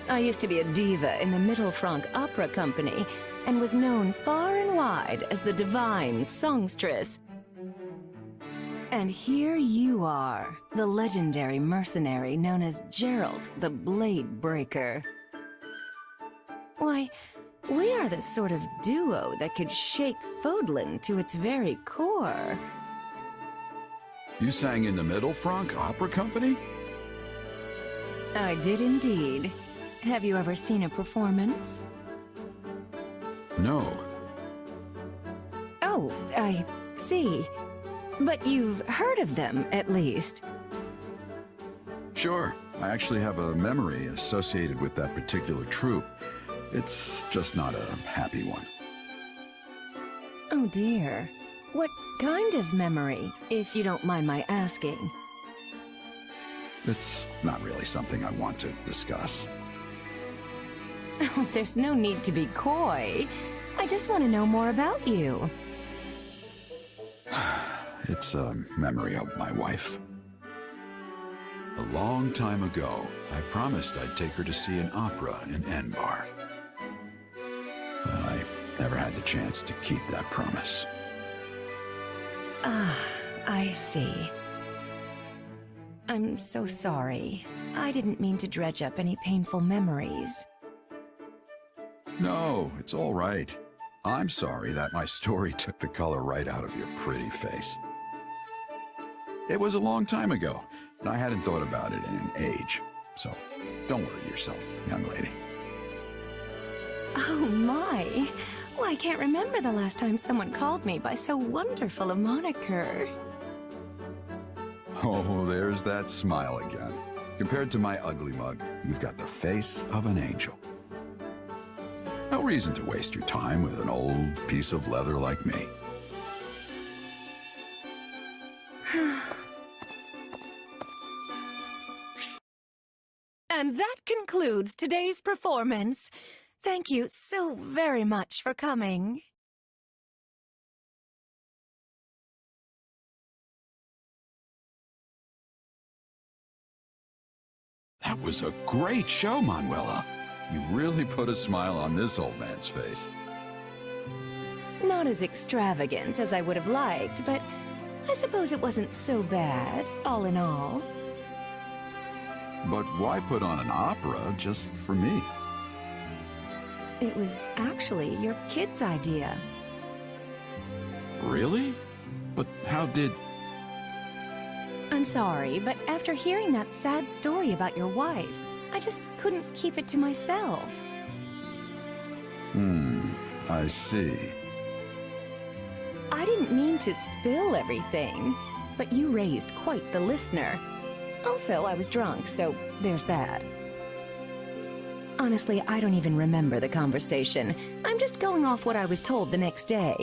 I used to be a diva in the Middle Franc Opera Company, and was known far and wide as the divine songstress. And here you are, the legendary mercenary known as Jeralt the Blade Breaker. Why, we are the sort of duo that could shake Fodlan to its very core. You sang in the Middle Franc Opera Company? I did indeed. Have you ever seen a performance? No. Oh, I see. But you've heard of them, at least. Sure. I actually have a memory associated with that particular troupe. It's just not a happy one. Oh dear. What kind of memory, if you don't mind my asking? It's not really something I want to discuss. Oh, there's no need to be coy. I just want to know more about you. It's a memory of my wife. A long time ago, I promised I'd take her to see an opera in Enbar. But I never had the chance to keep that promise. Ah, I see. I'm so sorry. I didn't mean to dredge up any painful memories. No, it's all right. I'm sorry that my story took the color right out of your pretty face. It was a long time ago, and I hadn't thought about it in an age. So, don't worry yourself, young lady. Oh my! Well, I can't remember the last time someone called me by so wonderful a moniker. Oh, there's that smile again. Compared to my ugly mug, you've got the face of an angel. No reason to waste your time with an old piece of leather like me. And that concludes today's performance. Thank you so very much for coming. That was a great show, Manuela. You really put a smile on this old man's face. Not as extravagant as I would have liked, but I suppose it wasn't so bad, all in all. But why put on an opera just for me? It was actually your kid's idea. Really? But how did... I'm sorry, but after hearing that sad story about your wife, I just couldn't keep it to myself. I see. I didn't mean to spill everything, but you raised quite the listener. Also, I was drunk, so there's that. Honestly, I don't even remember the conversation. I'm just going off what I was told the next day.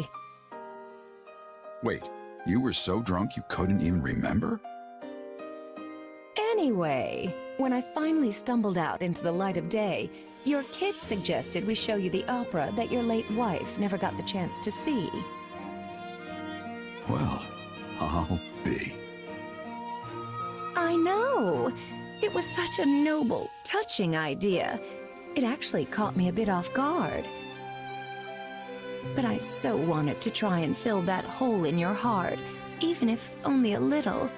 Wait, you were so drunk you couldn't even remember? Anyway, when I finally stumbled out into the light of day, your kid suggested we show you the opera that your late wife never got the chance to see. Well, I'll be. I know! It was such a noble, touching idea. It actually caught me a bit off guard. But I so wanted to try and fill that hole in your heart, even if only a little.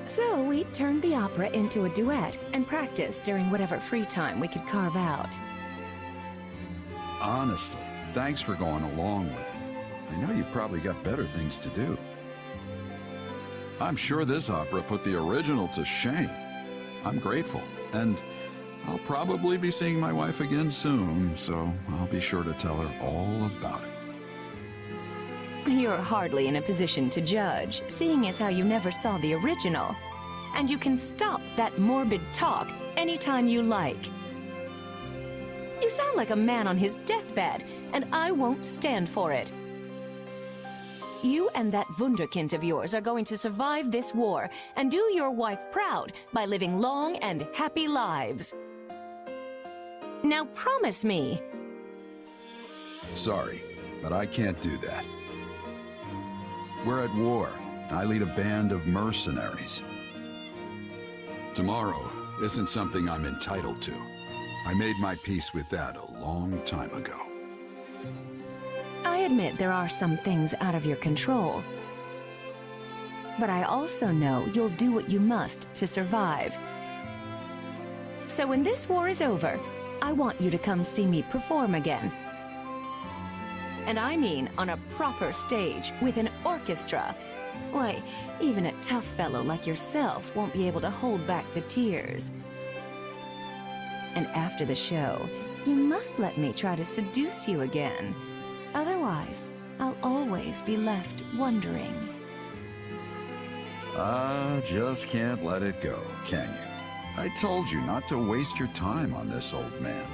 So we turned the opera into a duet and practiced during whatever free time we could carve out. Honestly, thanks for going along with it. I know you've probably got better things to do. I'm sure this opera put the original to shame. I'm grateful, and I'll probably be seeing my wife again soon, so I'll be sure to tell her all about it. You're hardly in a position to judge, seeing as how you never saw the original. And you can stop that morbid talk anytime you like. You sound like a man on his deathbed, and I won't stand for it. You and that wunderkind of yours are going to survive this war and do your wife proud by living long and happy lives. Now promise me. Sorry, but I can't do that. We're at war, and I lead a band of mercenaries. Tomorrow isn't something I'm entitled to. I made my peace with that a long time ago. I admit there are some things out of your control. But I also know you'll do what you must to survive. So when this war is over, I want you to come see me perform again. And I mean on a proper stage with an orchestra. Why, even a tough fellow like yourself won't be able to hold back the tears. And after the show, you must let me try to seduce you again. Otherwise, I'll always be left wondering. Just can't let it go, can you? I told you not to waste your time on this old man.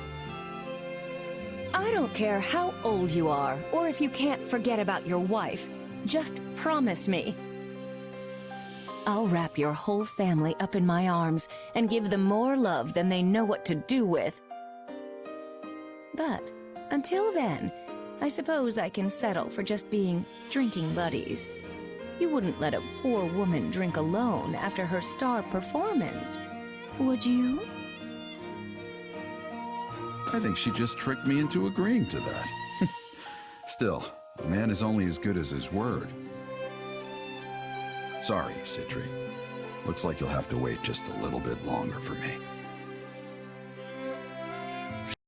I don't care how old you are, or if you can't forget about your wife. Just promise me. I'll wrap your whole family up in my arms and give them more love than they know what to do with. But until then, I suppose I can settle for just being drinking buddies. You wouldn't let a poor woman drink alone after her star performance, would you? I think she just tricked me into agreeing to that. Still, a man is only as good as his word. Sorry, Citri. Looks like you'll have to wait just a little bit longer for me.